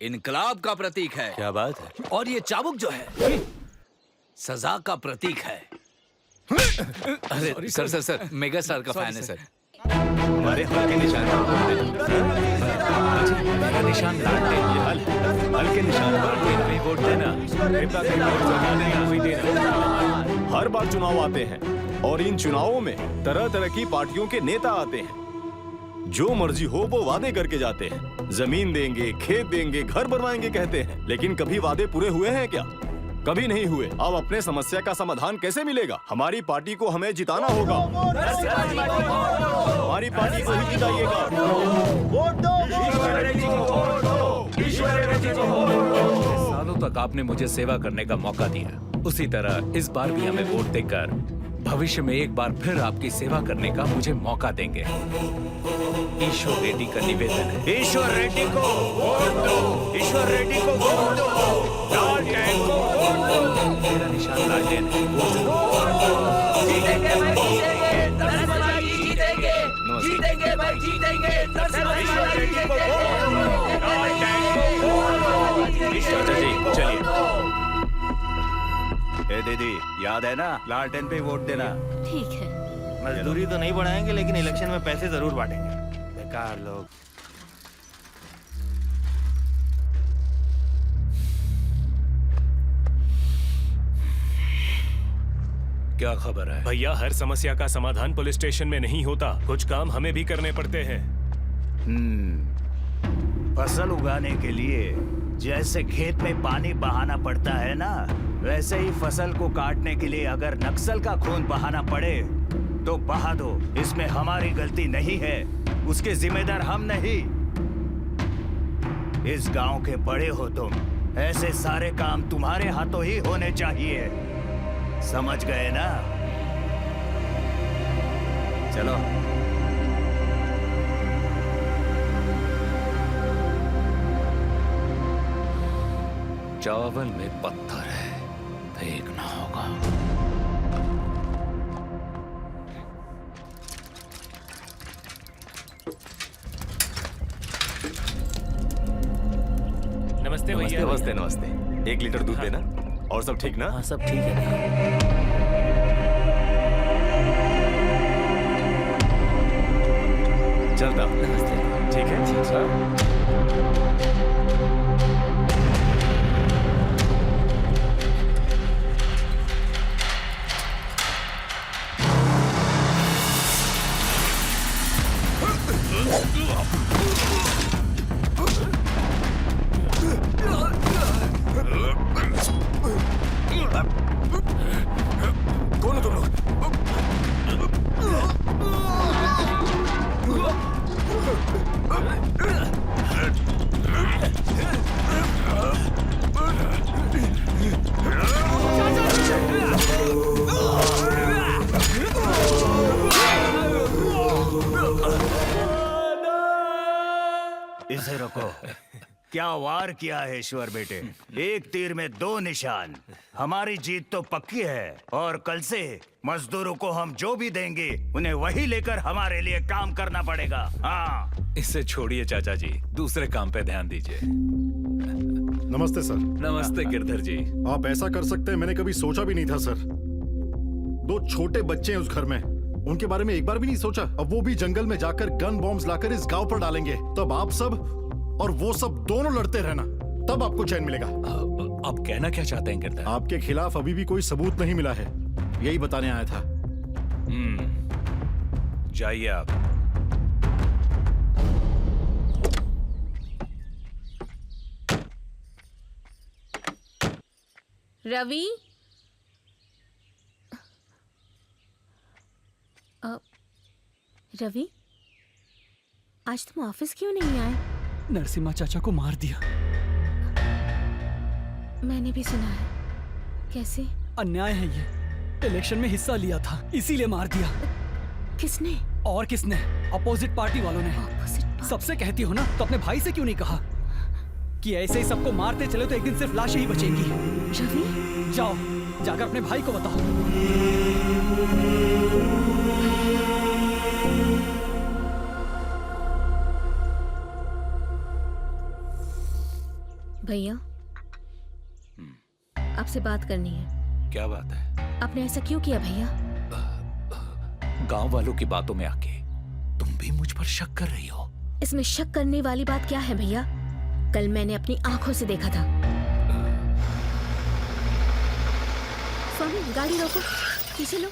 इनकलाब का प्रतीक है। क्या बात है? और ये चाबुक जो है सजा का प्रतीक है। अरे सर मेगा स्टार का फैन है सर। हमारे हल के निशान मेरा निशान लालटेन। ये हल के निशान पे वोट देना, कृपया करके वोट जमा देना, कोई देना। हर बार चुनाव आते हैं और इन चुनावों में तरह तरह की पार्टियों के नेता आते हैं। जो मर्जी हो वो वादे करके जाते हैं। जमीन देंगे, खेत देंगे, घर बनवाएंगे कहते हैं, लेकिन कभी वादे पूरे हुए हैं क्या? कभी नहीं हुए। अब अपने समस्या का समाधान कैसे मिलेगा? हमारी पार्टी को हमें जिताना होगा। हमारी पार्टी को ही जिताइएगा। सालों तक आपने मुझे सेवा करने का मौका दिया, उसी तरह इस बार भी हमें वोट देकर भविष्य में एक बार फिर आपकी सेवा करने का मुझे मौका देंगे। ईश्वर रेड्डी का निवेदन है। ईश्वर रेड्डी को वोट दो। ईश्वर रेड्डी को वोट दो। लालटेन को वोट दो। मेरा निशान लालटेन है। जीतेंगे भाई, जीतेंगे। नरसिम्हा जी जीतेंगे। जीतेंगे भाई, जीतेंगे। नरसिम्हा जी जीतेंगे। चाचा जी चलिए। ए दीदी, याद है ना, लालटेन पे वोट देना। ठीक है। मजदूरी तो नहीं बढ़ाएंगे, लेकिन इलेक्शन में पैसे जरूर बांटेंगे। बेकार लोग। क्या खबर है? भैया, हर समस्या का समाधान पुलिस स्टेशन में नहीं होता। कुछ काम हमें भी करने पड़ते हैं। फसल उगाने के लिए जैसे खेत में पानी बहाना पड़ता है ना, वैसे ही फसल को काटने के लिए अगर नक्सल का खून बहाना पड़े तो बहा दो। इसमें हमारी गलती नहीं है, उसके जिम्मेदार हम नहीं। इस गांव के बड़े हो तुम, ऐसे सारे काम तुम्हारे हाथों ही होने चाहिए। समझ गए ना? चलो। चावल में पत्थर है, फेंकना होगा। नमस्ते भैया। नमस्ते नमस्ते। 1 लीटर दूध देना। और सब ठीक ना? हाँ, सब ठीक है। चलता। नमस्ते। ठीक है। कौन हो तुम लोग? इसे रोको। क्या वार किया है ईश्वर बेटे। एक तीर में दो निशान। हमारी जीत तो पक्की है और कल से मजदूरों को हम जो भी देंगे उन्हें वही लेकर हमारे लिए काम करना पड़ेगा। हाँ, इसे छोड़िए चाचा जी, दूसरे काम पे ध्यान दीजिए। नमस्ते सर। नमस्ते गिरधर जी। आप ऐसा कर सकते हैं मैंने कभी सोचा भी नहीं था सर। दो छोटे बच्चे हैं उस घर में, उनके बारे में एक बार भी नहीं सोचा। अब वो भी जंगल में जाकर गन बॉम्ब्स लाकर इस गांव पर डालेंगे, तब आप सब और वो सब दोनों लड़ते रहना, तब आपको चैन मिलेगा। आप कहना क्या चाहते हैं गिरधर? आपके खिलाफ अभी भी कोई सबूत नहीं मिला है, यही बताने आया था। जाइए आप। रवि, रवि, आज तुम ऑफिस क्यों नहीं आए? नरसिम्हा चाचा को मार दिया। मैंने भी सुना है। कैसे? अन्याय है ये। इलेक्शन में हिस्सा लिया था, इसीलिए मार दिया। किसने? और किसने? अपोजिट पार्टी वालों ने। सबसे कहती हो ना, तो अपने भाई से क्यों नहीं कहा कि ऐसे ही सबको मारते चले तो एक दिन सिर्फ लाशें ही बचेंगी? रवि, जाओ, जाकर अपने भाई को बताओ। भैया, आपसे बात करनी है। क्या बात है? आपने ऐसा क्यों किया भैया? गांव वालों की बातों में आके तुम भी मुझ पर शक कर रही हो? इसमें शक करने वाली बात क्या है भैया? कल मैंने अपनी आंखों से देखा था। स्वामी, गाड़ी रोको, पीछे लो।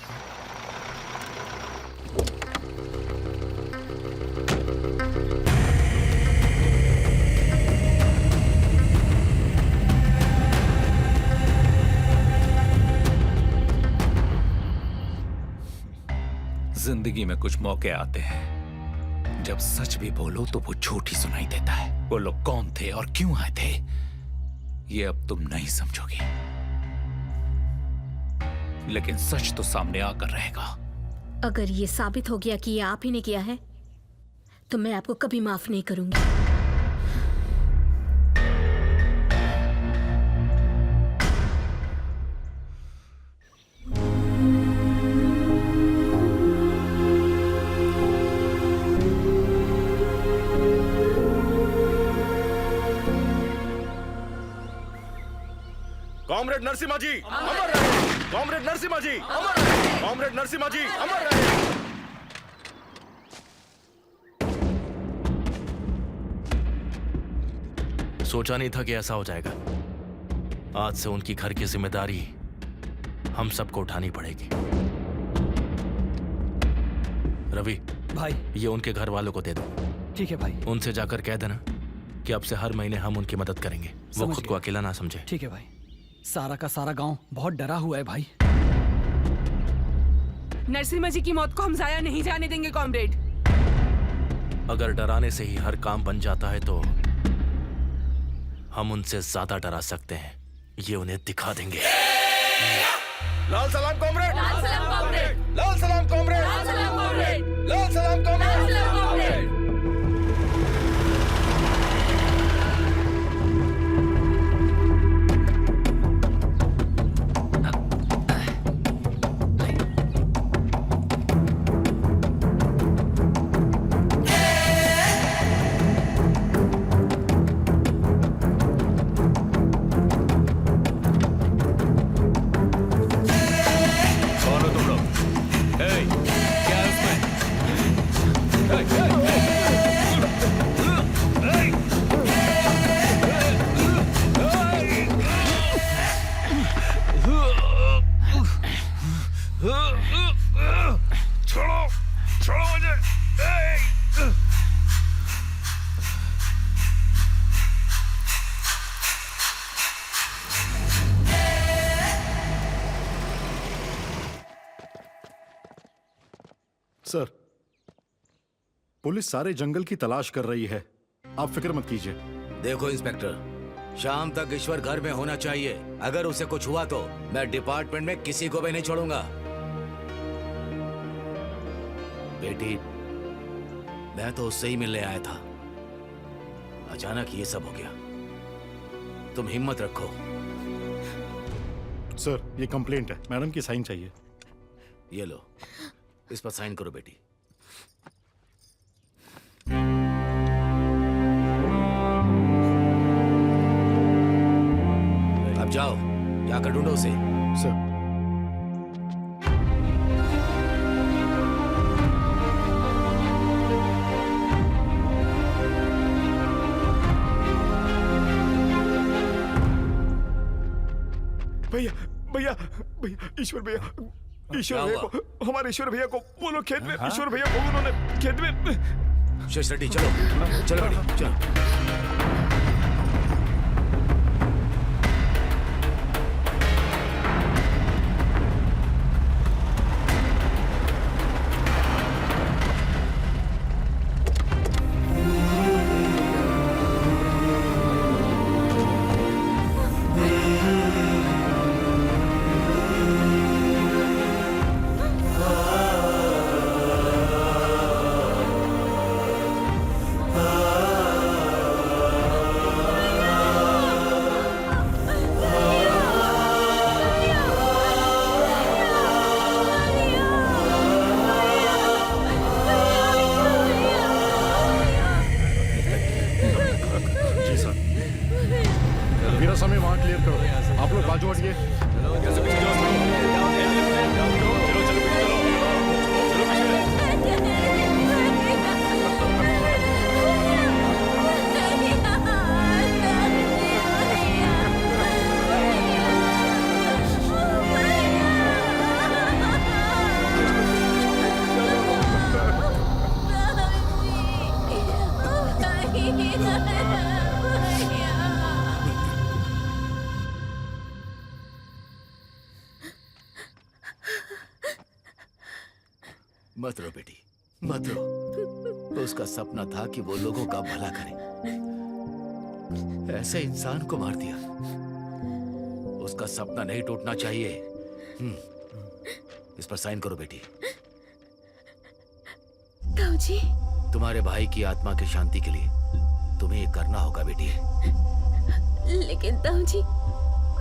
जिंदगी में कुछ मौके आते हैं जब सच भी बोलो तो वो झूठ ही सुनाई देता है। वो लोग कौन थे और क्यों आए थे, ये अब तुम नहीं समझोगी, लेकिन सच तो सामने आकर रहेगा। अगर ये साबित हो गया कि ये आप ही ने किया है, तो मैं आपको कभी माफ नहीं करूंगी। कॉमरेड नरसिम्हा जी अमर रहे। कॉमरेड नरसिम्हा जी अमर रहे। कॉमरेड नरसिम्हा जी अमर रहे। सोचा नहीं था कि ऐसा हो जाएगा। आज से उनकी घर की जिम्मेदारी हम सबको उठानी पड़ेगी। रवि भाई, ये उनके घर वालों को दे दो। ठीक है भाई। उनसे जाकर कह देना कि अब से हर महीने हम उनकी मदद करेंगे। वो खुद को अकेला ना समझे। ठीक है भाई। सारा का सारा गांव बहुत डरा हुआ है भाई। नरसिम्हा जी की मौत को हम जाया नहीं जाने देंगे कॉमरेड। अगर डराने से ही हर काम बन जाता है तो हम उनसे ज्यादा डरा सकते हैं। ये उन्हें दिखा देंगे। लाल सलाम कॉमरेड। लाल सलाम कॉमरेड। लाल सलाम कॉमरेड। लाल सलाम कॉमरेड। लाल सलाम कॉमरेड। लाल सलाम कॉमरेड। सर, पुलिस सारे जंगल की तलाश कर रही है, आप फिक्र मत कीजिए। देखो इंस्पेक्टर, शाम तक ईश्वर घर में होना चाहिए। अगर उसे कुछ हुआ तो मैं डिपार्टमेंट में किसी को भी नहीं छोड़ूंगा। बेटी, मैं तो उससे ही मिलने आया था, अचानक ये सब हो गया। तुम हिम्मत रखो। सर ये कंप्लेंट है, मैडम की साइन चाहिए। ये लो, इस पर साइन करो बेटी। अब जाओ, जाकर ढूंढो उसे। सर भैया भैया भैया, ईश्वर भैया, ईश्वर भैया को, हमारे ईश्वर भैया को बोलो खेत में, ईश्वर भैया को उन्होंने खेत में। शेष रेड्डी चलो, चलो बेटी चलो। मेरा समय वहाँ क्लियर करो, आप लोग बाजू हटिए। मत रो बेटी, मत रो। उसका सपना था कि वो लोगों का भला करे, ऐसे इंसान को मार दिया। उसका सपना नहीं टूटना चाहिए। इस पर साइन करो बेटी। ताऊ जी, तुम्हारे भाई की आत्मा की शांति के लिए तुम्हें ये करना होगा बेटी। लेकिन ताऊ जी,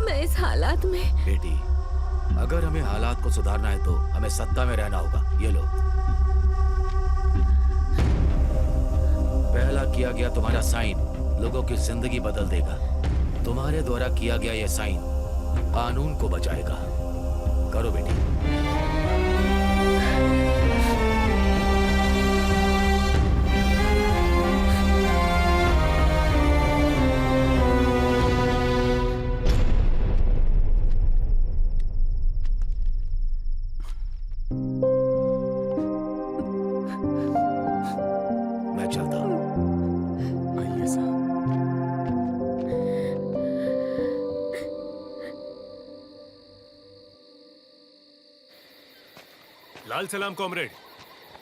मैं इस हालात में। बेटी, अगर हमें हालात को सुधारना है तो हमें सत्ता में रहना होगा। ये लो, पहला किया गया तुम्हारा साइन लोगों की जिंदगी बदल देगा। तुम्हारे द्वारा किया गया ये साइन कानून को बचाएगा। करो बेटी। मैं चलता हूँ। आइए साहब। लाल सलाम कॉमरेड।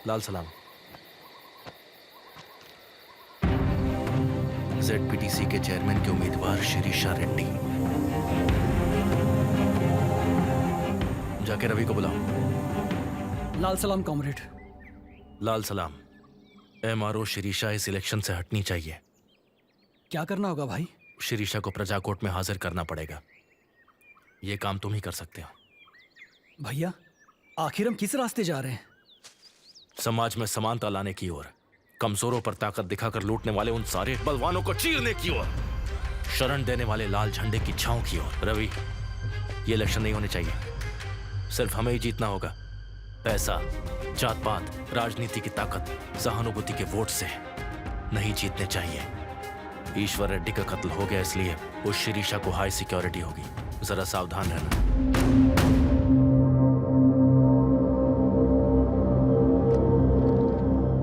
लाल सलाम। ZPTC के चेयरमैन के उम्मीदवार शिरीषा रेड्डी। जाके रवि को बुलाओ। लाल सलाम कॉमरेड। लाल सलाम। MRO शिरीषा इस इलेक्शन से हटनी चाहिए। क्या करना होगा भाई? शिरीषा को प्रजा कोर्ट में हाजिर करना पड़ेगा। ये काम तुम ही कर सकते हो। भैया, आखिर हम किस रास्ते जा रहे हैं? समाज में समानता लाने की ओर, कमजोरों पर ताकत दिखाकर लूटने वाले उन सारे बलवानों को चीरने की ओर, शरण देने वाले लाल झंडे की छांव की ओर। रवि, ये इलेक्शन नहीं होने चाहिए। सिर्फ हमें ही जीतना होगा। पैसा, जात पात, राजनीति की ताकत, सहानुभूति के वोट से नहीं जीतने चाहिए। ईश्वर रेड्डी का कत्ल हो गया, इसलिए उस शिरीषा को हाई सिक्योरिटी होगी। जरा सावधान रहना।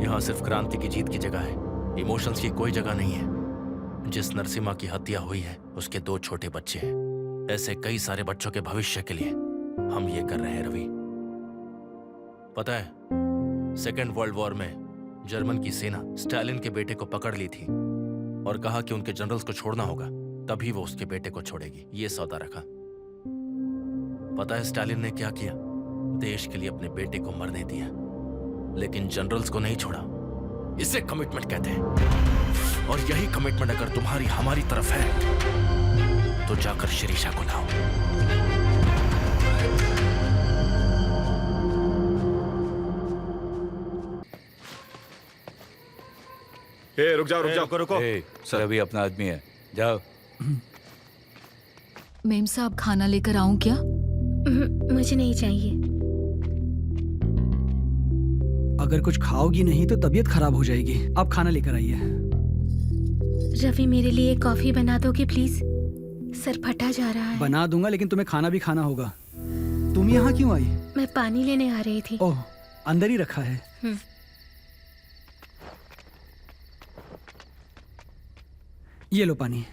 यहाँ सिर्फ क्रांति की जीत की जगह है, इमोशंस की कोई जगह नहीं है। जिस नरसिम्हा की हत्या हुई है उसके 2 छोटे बच्चे हैं। ऐसे कई सारे बच्चों के भविष्य के लिए हम ये कर रहे हैं रवि। पता है, 2nd वर्ल्ड वॉर में जर्मन की सेना स्टालिन के बेटे को पकड़ ली थी और कहा कि उनके जनरल्स को छोड़ना होगा, तभी वो उसके बेटे को छोड़ेगी। ये सौदा रखा। पता है स्टालिन ने क्या किया? देश के लिए अपने बेटे को मरने दिया, लेकिन जनरल्स को नहीं छोड़ा। इसे कमिटमेंट कहते हैं। और यही कमिटमेंट अगर तुम्हारी हमारी तरफ है तो जाकर शिरीषा को लाओ। रुक जाओ रुको। सर अभी अपना आदमी है, जाओ। मेम साहब खाना लेकर आऊं क्या? मुझे नहीं चाहिए। अगर कुछ खाओगी नहीं तो तबीयत खराब हो जाएगी। आप खाना लेकर आइए। रवि मेरे लिए कॉफी बना दोगे प्लीज? सर फटा जा रहा है। बना दूंगा, लेकिन तुम्हें खाना भी खाना होगा। तुम यहाँ क्यों आई? मैं पानी लेने आ रही थी। ओह, अंदर ही रखा है। ये लो पानी।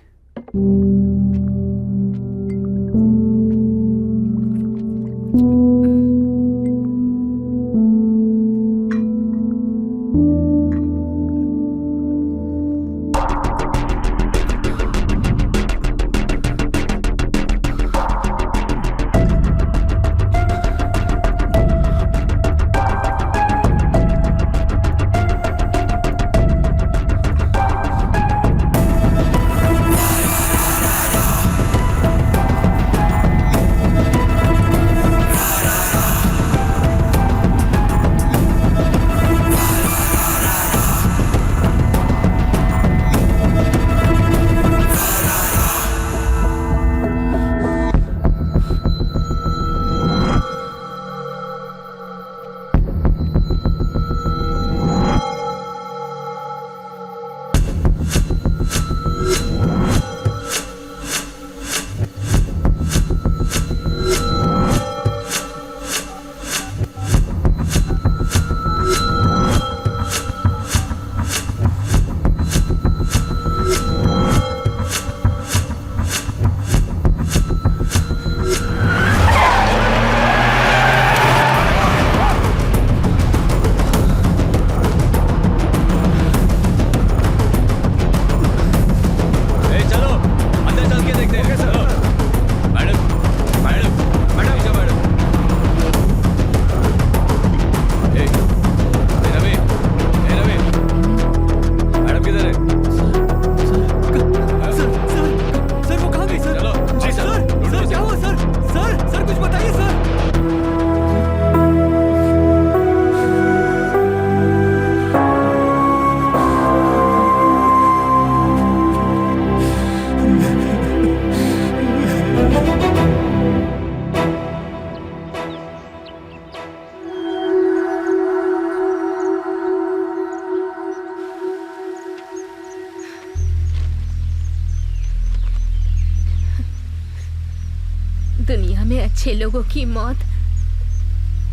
दुनिया में अच्छे लोगों की मौत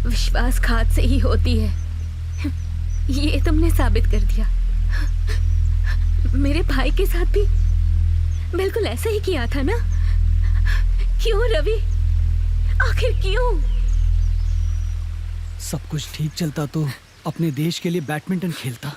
विश्वासघात से ही होती है। ये तुमने साबित कर दिया। मेरे भाई के साथ भी बिल्कुल ऐसा ही किया था ना? क्यों रवि, आखिर क्यों? सब कुछ ठीक चलता तो अपने देश के लिए बैडमिंटन खेलता।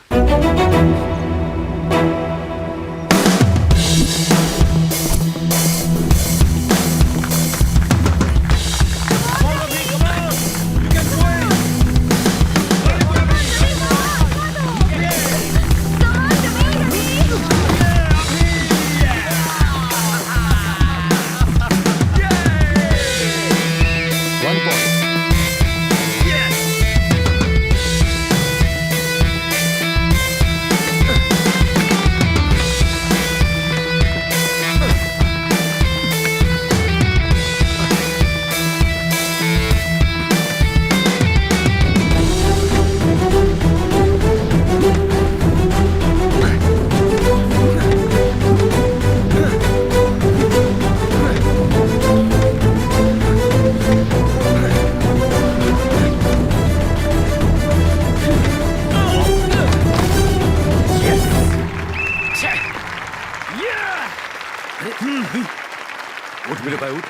उठ मेरे भाई उठ।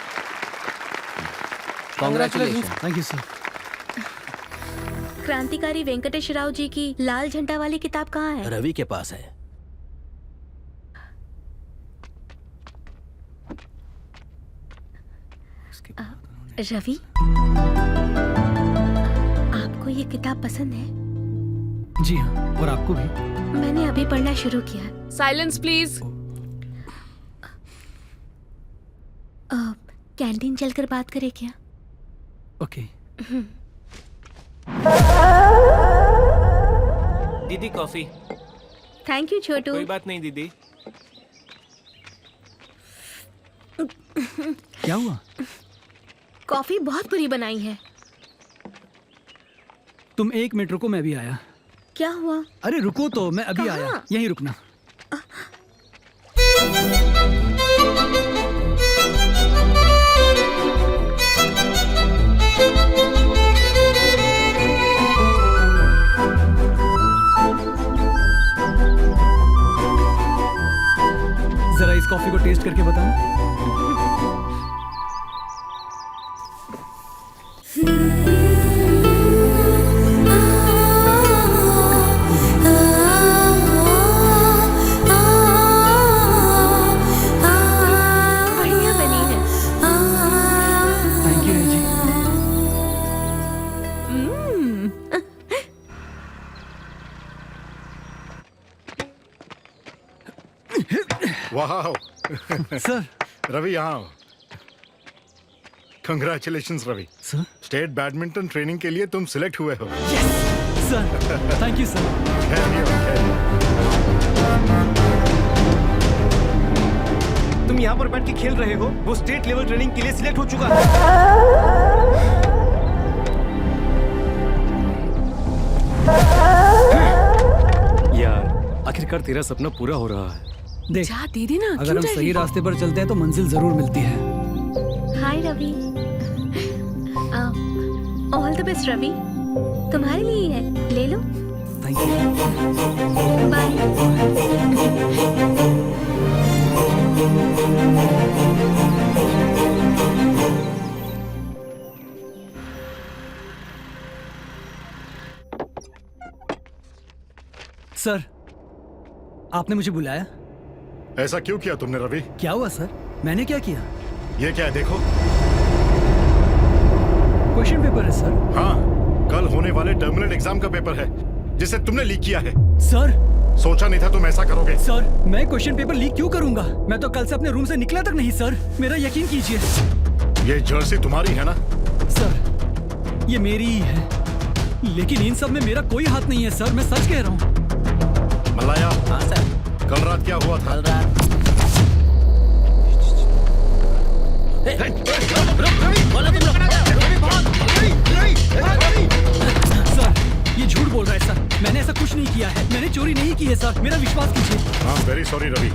कांग्रेचुलेशन। Thank you sir. क्रांतिकारी वेंकटेश राव जी की लाल झंडा वाली किताब कहाँ है? रवि के पास है। रवि, आपको ये किताब पसंद है? जी हाँ, और आपको भी। मैंने अभी पढ़ना शुरू किया। Silence please. कैंटीन चलकर बात करें क्या? ओके। दीदी कॉफी। थैंक यू छोटू। कोई बात नहीं दीदी। क्या हुआ? कॉफी बहुत बुरी बनाई है। तुम 1 मिनट रुको, मैं भी आया। क्या हुआ? अरे रुको तो, मैं अभी कहाँ? आया। यहीं रुकना। जरा इस कॉफी को टेस्ट करके बताना। बढ़िया बनी है। थैंक यू जी। वाह सर। रवि यहाँ congratulations Ravi. Sir. State badminton training के लिए तुम सिलेक्ट हुए हो। Sir thank you sir. तुम यहाँ पर बैठ के खेल रहे हो, वो स्टेट लेवल ट्रेनिंग के लिए सिलेक्ट हो चुका है। यार आखिरकार तेरा सपना पूरा हो रहा है। देख, जा दीदी ना, अगर हम सही रास्ते पर चलते हैं तो मंजिल जरूर मिलती है। Hi Ravi. All the best Ravi. तुम्हारे लिए ही है, ले लो। Thank you. बाय। सर, आपने मुझे बुलाया? ऐसा क्यों किया तुमने रवि? क्या हुआ सर? मैंने क्या किया? ये क्या है देखो। क्वेश्चन पेपर है सर। हाँ, कल होने वाले टर्मिनल एग्जाम का पेपर है जिसे तुमने लीक किया है। सर, सोचा नहीं था तुम ऐसा करोगे। सर, मैं क्वेश्चन पेपर लीक क्यों करूंगा? मैं तो कल से अपने रूम से निकला तक नहीं सर। मेरा यकीन कीजिए। ये जर्सी तुम्हारी है ना? सर, ये मेरी ही है, लेकिन इन सब में मेरा कोई हाथ नहीं है सर। मैं सच कह रहा हूँ। मल्लाया। हाँ सर। कल रात क्या हुआ था? कल रात सर, ये झूठ बोल रहा है सर। मैंने ऐसा कुछ नहीं किया है। मैंने चोरी नहीं की है सर। मेरा विश्वास कीजिए। हाँ, वेरी सॉरी रवि,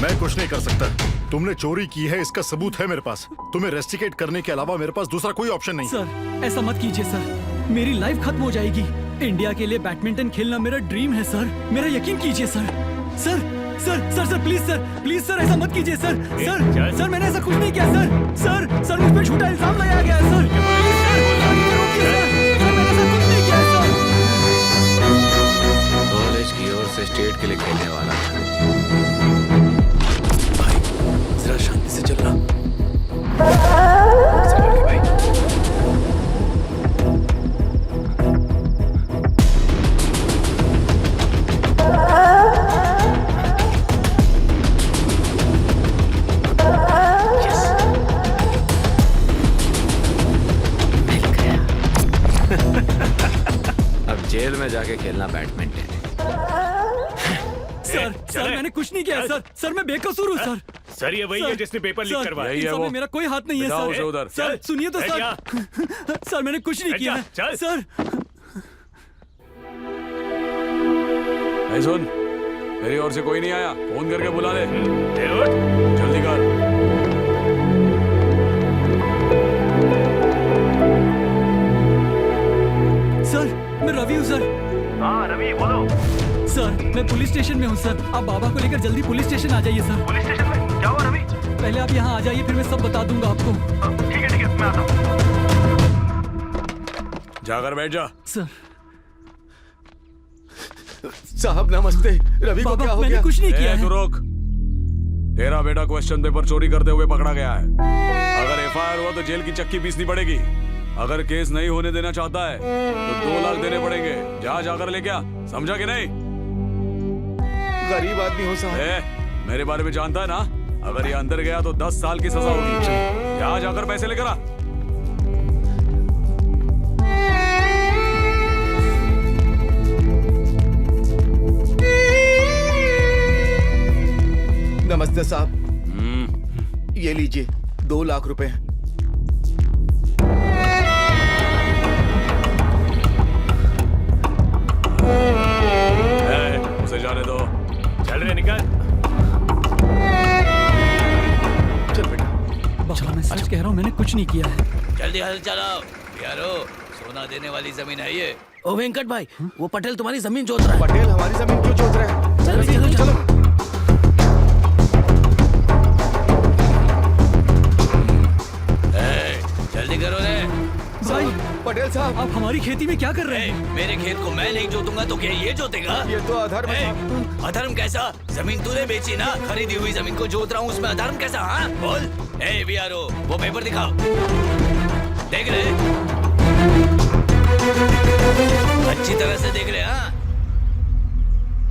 मैं कुछ नहीं कर सकता। तुमने चोरी की है इसका सबूत है मेरे पास। तुम्हें रेस्टिकेट करने के अलावा मेरे पास दूसरा कोई ऑप्शन नहीं। सर, ऐसा मत कीजिए सर। मेरी लाइफ खत्म हो जाएगी। इंडिया के लिए बैडमिंटन खेलना मेरा ड्रीम है सर। मेरा यकीन कीजिए sir. Sir sir sir sir please sir ऐसा मत कीजिए सर। सर मैंने ऐसा कुछ नहीं किया सर। मुझ पे झूठा इल्जाम लगाया गया है सर। मैंने ऐसा कुछ नहीं किया है सर। कॉलेज की ओर से स्टेट के लिए खेलने वाला भाई, जरा शांति से चलना। भाई जेल में जाके खेलना बैडमिंटन। सर मैंने कुछ नहीं किया सर। मैं बेकसूर हूँ सर। सर ये वही है जिसने पेपर लीक करवाया। इन सब में मेरा कोई हाथ नहीं है सर। सर सुनिए तो सर। सर मैंने कुछ नहीं किया है सर। सुन, मेरी ओर से कोई नहीं आया, फोन करके बुला ले। जल्दी कर। सर मैं रवि हूँ सर। हाँ रवि बोलो। सर मैं पुलिस स्टेशन में हूँ सर। आप बाबा को लेकर जल्दी पुलिस स्टेशन आ जाइए सर। पुलिस स्टेशन में क्या हुआ रवि? पहले आप यहाँ आ जाइए, फिर मैं सब बता दूंगा आपको। ठीक है मैं आता हूँ। जाकर बैठ जा। सर। साहब नमस्ते। रवि को क्या हो गया? मैंने कुछ नहीं किया है। तू रोक। तेरा बेटा क्वेश्चन पेपर चोरी करते हुए पकड़ा गया है। अगर एफआईआर हुआ तो जेल की चक्की पीसनी पड़ेगी। अगर केस नहीं होने देना चाहता है तो 2 लाख देने पड़ेंगे। जा जाकर ले क्या, समझा कि नहीं? गरीब आदमी हो साहब। मेरे बारे में जानता है ना? अगर ये अंदर गया तो 10 साल की सजा होगी। यहाँ जाकर पैसे लेकर आ। नमस्ते साहब, ये लीजिए 2 लाख रुपए। उसे जाने दो। चल रहे निकल। चल बेटा। बाबा मैं सच कह रहा हूँ, मैंने कुछ नहीं किया है। जल्दी हल चलाओ यारो, सोना देने वाली जमीन है ये। ओ वेंकट भाई, वो पटेल तुम्हारी जमीन जोत रहा है। पटेल हमारी जमीन क्यों जोत रहा है? चलो चलो चलो। जल्दी करो रे भाई पटेल साहब, आप हमारी खेती में क्या कर रहे हैं? मेरे खेत को मैं नहीं जोतूंगा तो क्या ये जोतेगा? ये तो अधर्म है। अधर्म कैसा? जमीन तूने बेची ना, खरीदी हुई जमीन को जोत रहा हूँ, उसमें अधर्म कैसा? हाँ बोल। ए बीआरओ, वो पेपर दिखाओ। देख रहे? अच्छी तरह से देख रहे? हाँ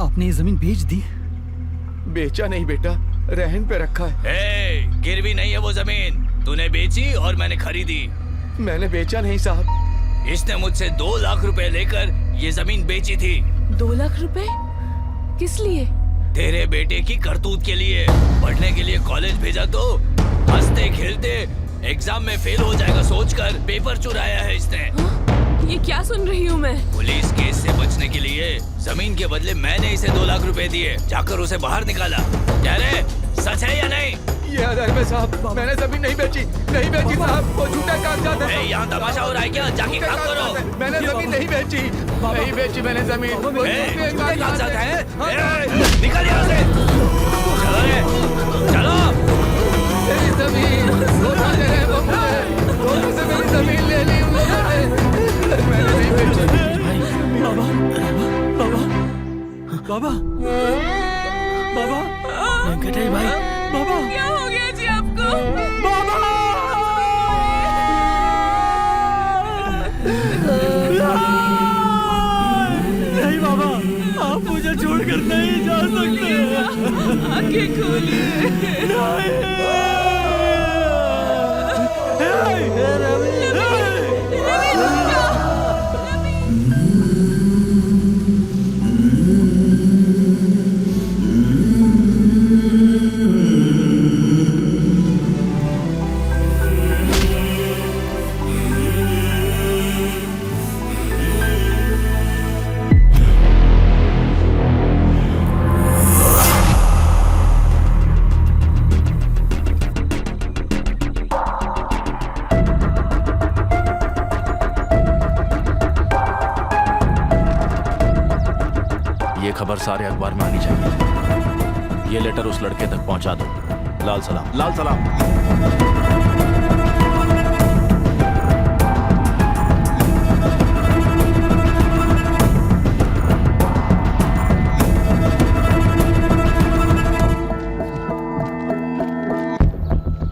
आपने ये जमीन बेच दी? बेचा नहीं बेटा, रहन पे रखा है। गिरवी नहीं है वो जमीन, तूने बेची और मैंने खरीदी। मैंने बेचा नहीं साहब। इसने मुझसे 2 लाख रुपए लेकर ये जमीन बेची थी। 2 लाख रुपए किस लिए? तेरे बेटे की करतूत के लिए। पढ़ने के लिए कॉलेज भेजा तो हंसते खेलते एग्जाम में फेल हो जाएगा सोचकर पेपर चुराया है इसने। ये क्या सुन रही हूँ मैं? पुलिस केस से बचने के लिए जमीन के बदले मैंने इसे 2 लाख रुपए दिए, जाकर उसे बाहर निकाला। क्या रे, सच है या नहीं? ये अधर्म है साहब, मैंने जमीन नहीं बेची साहब, वो झूठा कागजात है। यहाँ तमाशा हो रहा है क्या? जाके काम करो। मैंने जमीन नहीं बेची मैंने जमीन। झूठे कागजात हैं? निकल यहाँ से। चलो रे, चलो। मेरी जमीन धोखा दे रहे हैं वो मुझे, धोखे से मेरी जमीन ले ली उन्होंने, मैंने नहीं बेची। बाबा वेंकटेश भाई, बाबा क्या हो गया जी आपको? बाबा नहीं बाबा, आप मुझे छोड़कर नहीं जा सकते। आंखें खोलिए। खबर सारे अखबार में आनी चाहिए। ये लेटर उस लड़के तक पहुंचा दो। लाल सलाम। लाल सलाम।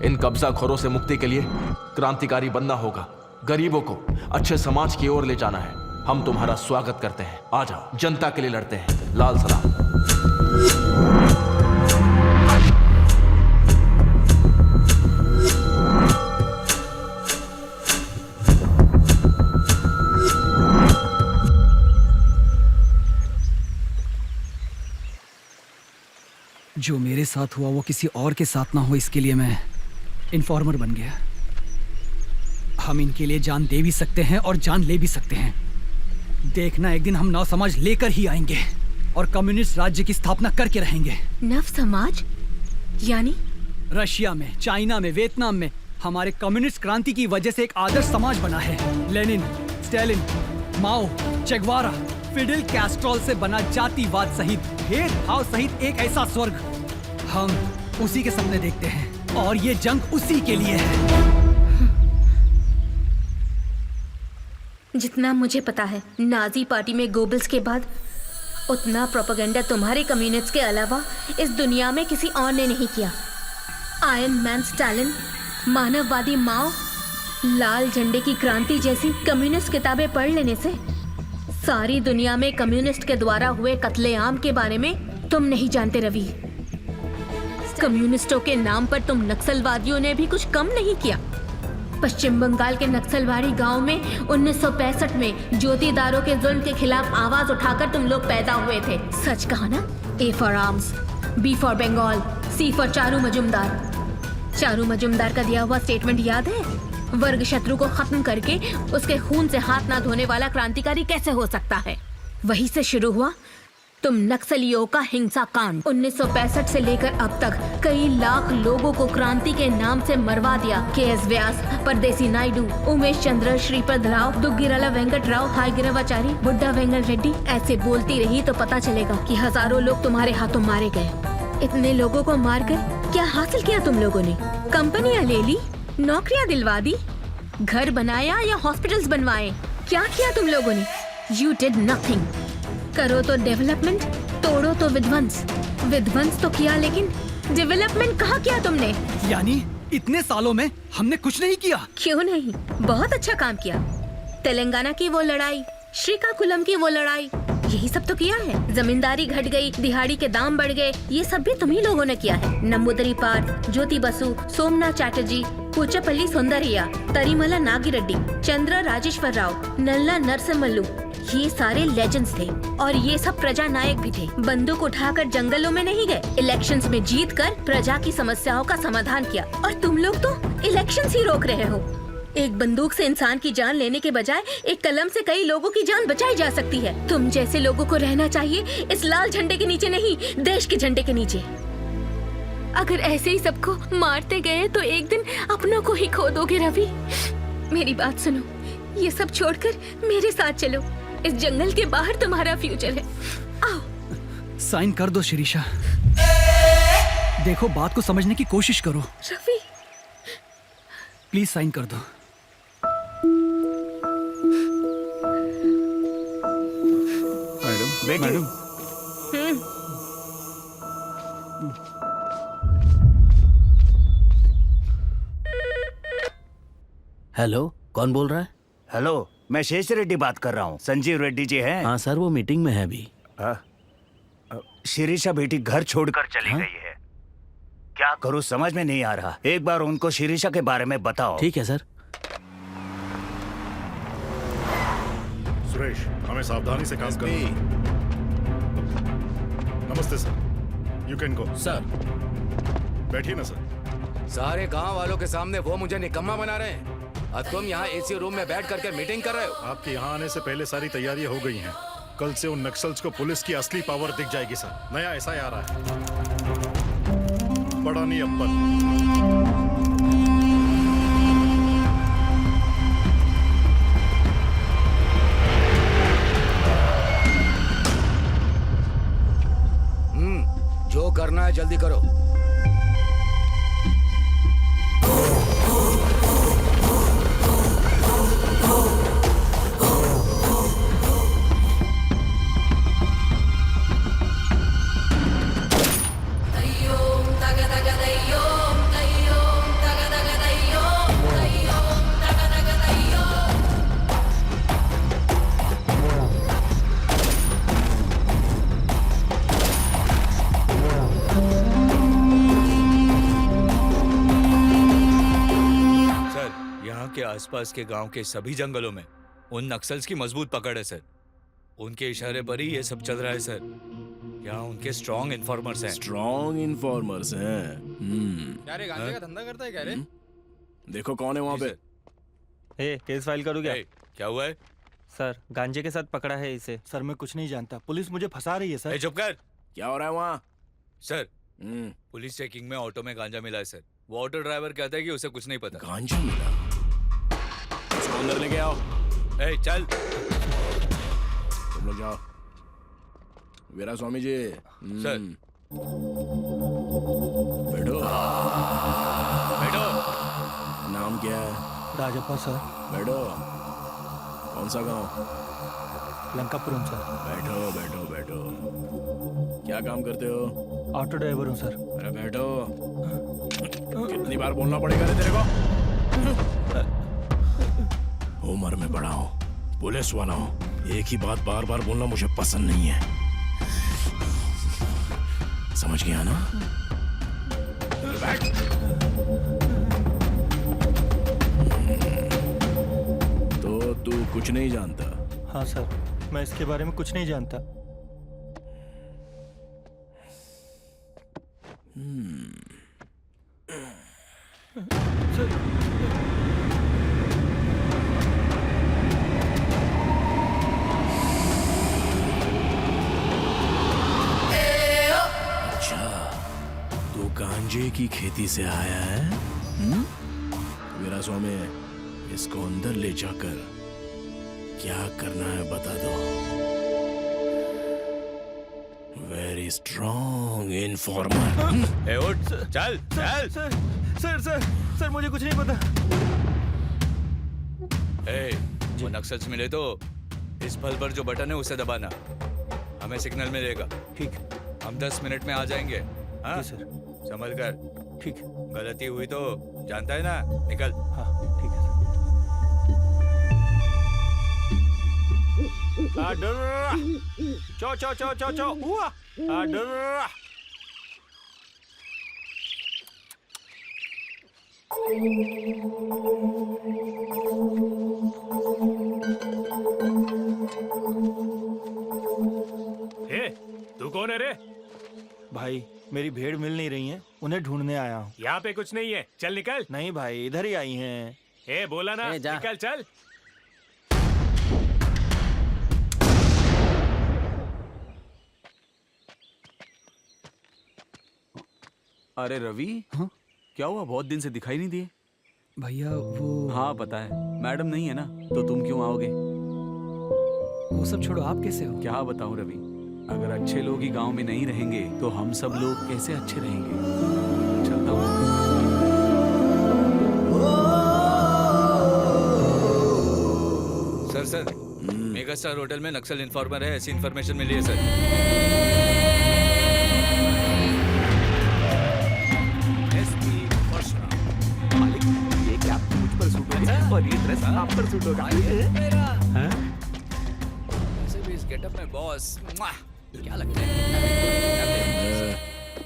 इन कब्जाखोरों से मुक्ति के लिए क्रांतिकारी बनना होगा। गरीबों को अच्छे समाज की ओर ले जाना है। हम तुम्हारा स्वागत करते हैं। आ जाओ, जनता के लिए लड़ते हैं। लाल सलाम। जो मेरे साथ हुआ वो किसी और के साथ ना हो, इसके लिए मैं इन्फॉर्मर बन गया। हम इनके लिए जान दे भी सकते हैं और जान ले भी सकते हैं। देखना, एक दिन हम नव समाज लेकर ही आएंगे और कम्युनिस्ट राज्य की स्थापना करके रहेंगे। नव समाज यानी? रशिया में, चाइना में, वियतनाम में हमारे कम्युनिस्ट क्रांति की वजह से एक आदर्श समाज बना है। लेनिन, स्टालिन, माओ, चेगवारा, फिडेल कैस्ट्रोल से बना जातिवाद सहित, भेदभाव सहित एक ऐसा स्वर्ग। हम उसी के सपने देखते हैं और ये जंग उसी के लिए है। जितना मुझे पता है, नाजी पार्टी में गोबल्स के बाद उतना प्रोपेगेंडा तुम्हारे कम्युनिस्ट के अलावा इस दुनिया में किसी और ने नहीं किया। आयरन मैन स्टालिन, मानववादी माओ, लाल झंडे की क्रांति जैसी कम्युनिस्ट किताबें पढ़ लेने से सारी दुनिया में कम्युनिस्ट के द्वारा हुए कत्लेआम के बारे में तुम नहीं जानते रवि। कम्युनिस्टों के नाम पर तुम नक्सलवादियों ने भी कुछ कम नहीं किया। पश्चिम बंगाल के नक्सलवाड़ी गांव में 1965 में ज्योतिदारों के जुल्म के खिलाफ आवाज उठाकर तुम लोग पैदा हुए थे। सच कहा ना? A for arms, B for Bengal, C for Charu Majumdar. Charu Majumdar का दिया हुआ स्टेटमेंट याद है? वर्ग शत्रु को खत्म करके उसके खून से हाथ ना धोने वाला क्रांतिकारी कैसे हो सकता है? वहीं से शुरू हुआ तुम नक्सलियों का हिंसा कांड। 1965 से लेकर अब तक कई लाख लोगों को क्रांति के नाम से मरवा दिया। KS व्यास, परदेसी नायडू, उमेश चंद्र, श्रीपद राव, दुग्गिराला वेंकट राव, हायगिरवाचारी, बुड्ढा वेंगल रेड्डी। ऐसे बोलती रही तो पता चलेगा कि हजारों लोग तुम्हारे हाथों मारे गए। इतने लोगों को मारकर क्या हासिल किया तुम लोगों ने? कंपनियां ले ली, नौकरियां दिलवा दी, घर बनाया या हॉस्पिटल्स बनवाए? क्या किया तुम लोगों ने? You did nothing। करो तो डेवलपमेंट, तोड़ो तो विध्वंस। विध्वंस तो किया लेकिन डेवलपमेंट कहाँ किया तुमने? यानी इतने सालों में हमने कुछ नहीं किया? क्यों नहीं, बहुत अच्छा काम किया। तेलंगाना की वो लड़ाई, श्रीकाकुलम की वो लड़ाई, यही सब तो किया है। जमींदारी घट गई, दिहाड़ी के दाम बढ़ गए, ये सब भी तुम्ही लोगों ने किया है। नंबूदरी पार्क, ज्योति बसु, सोमनाथ चैटर्जी, पूचपल्ली सुंदरैया, तरीमला नागिरेड्डी, चंद्र राजेश्वर राव, नल्ला नरसिम्हल्लू, ये सारे लेजेंड्स थे। और ये सब प्रजा नायक भी थे। बंदूक उठाकर जंगलों में नहीं गए, इलेक्शंस में जीत कर प्रजा की समस्याओं का समाधान किया। और तुम लोग तो इलेक्शंस ही रोक रहे हो। एक बंदूक से इंसान की जान लेने के बजाय एक कलम से कई लोगों की जान बचाई जा सकती है। तुम जैसे लोगों को रहना चाहिए इस लाल झंडे के नीचे नहीं, देश के झंडे के नीचे। अगर ऐसे ही सबको मारते गए तो एक दिन अपनों को ही खो दोगे रवि। मेरी बात सुनो, ये सब छोड़कर मेरे साथ चलो। इस जंगल के बाहर तुम्हारा फ्यूचर है। आओ। साइन कर दो शिरीषा। देखो, बात को समझने की कोशिश करो। रवि, प्लीज साइन कर दो। बेटी, मैडम। हेलो, कौन बोल रहा है? हेलो, मैं शेष रेड्डी बात कर रहा हूँ। संजीव रेड्डी जी हैं? हाँ सर, वो मीटिंग में है अभी। शिरीषा बेटी घर छोड़कर चली गई है। क्या करूँ समझ में नहीं आ रहा। एक बार उनको शिरीषा के बारे में बताओ। ठीक है सर। सुरेश, हमें सावधानी से काम करना। नमस्ते sir, you can go. Sir, बैठिए ना सर। सारे गांव वालों के सामने वो मुझे निकम्मा बना रहे हैं और तुम यहाँ एसी रूम में बैठ करके मीटिंग कर रहे हो। आपके यहाँ आने से पहले सारी तैयारियां हो गई हैं। कल से उन नक्सल्स को पुलिस की असली पावर दिख जाएगी सर। नया एसआई आ रहा है, बड़ा नहीं अब्बल। जो करना है जल्दी करो। आसपास के गांव के सभी जंगलों में उन नक्सल्स की मजबूत पकड़ है सर। उनके इशारे पर ही ये सब चल रहा है सर। यहाँ उनके स्ट्रॉन्ग इन्फॉर्मर्स हैं। स्ट्रॉन्ग इन्फॉर्मर्स हैं। क्या रे, गांजे का धंधा करता है क्या रे? देखो कौन है वहाँ पे। केस फाइल करूँ क्या? क्या हुआ है? सर, गांजे के साथ पकड़ा है इसे। सर, मैं कुछ नहीं जानता, पुलिस मुझे फंसा रही है सर। चुप कर। क्या हो रहा है वहाँ? सर, पुलिस चेकिंग में ऑटो में गांजा मिला है सर। वो ऑटो ड्राइवर कहता है कि उसे कुछ नहीं पता। गांजा मिला? उसको अंदर लेके आओ। चल, तुम लोग जाओ। वीरा स्वामी जी। सर। बैठो। बैठो। नाम क्या है? राजप्पा सर। बैठो। कौन सा गांव? लंकापुरम सर। बैठो बैठो बैठो। क्या काम करते हो? ऑटो ड्राइवर हूँ सर। अरे बैठो। कितनी बार बोलना पड़ेगा रे तेरे को? उम्र में बड़ा हूँ, पुलिस वाला हूँ, एक ही बात बार बार बोलना मुझे पसंद नहीं है। समझ गया ना? तो तू कुछ नहीं जानता? हाँ सर, मैं इसके बारे में कुछ नहीं जानता। अच्छा, तू गांजे की खेती से आया है? मेरा स्वामी, इसको अंदर ले जाकर क्या करना है बता दो। Very strong informer. ए उठ, चल चल। सर मुझे कुछ नहीं पता। ए, वो नक्सल्स मिले तो इस बल पर जो बटन है उसे दबाना, हमें सिग्नल मिलेगा। ठीक। हम 10 मिनट में आ जाएंगे। हाँ सर। संभल कर। ठीक। गलती हुई तो जानता है ना, निकल। हाँ ठीक है सर। चो हुआ। तू कौन है रे? भाई मेरी भेड़ मिल नहीं रही है, उन्हें ढूंढने आया हूँ। यहाँ पे कुछ नहीं है, चल निकल। नहीं भाई, इधर ही आई हैं। ए बोला ना, निकल चल। अरे रवि, क्या हुआ? बहुत दिन से दिखाई नहीं दिए। भैया वो... हाँ पता है, मैडम नहीं है ना, तो तुम क्यों आओगे? वो सब छोड़ो, आप कैसे हो? क्या बताऊं रवि, अगर अच्छे लोग ही गांव में नहीं रहेंगे तो हम सब लोग कैसे अच्छे रहेंगे? चलता हूँ। सर मेगा स्टार होटल में नक्सल इन्फॉर्मर है, ऐसी इन्फॉर्मेशन मिली है सर। ये क्या मुझ पर सूट होगा और ये ड्रेस आप पर सूट होगा? वैसे भी इस गेटअप में बॉस क्या लगता है?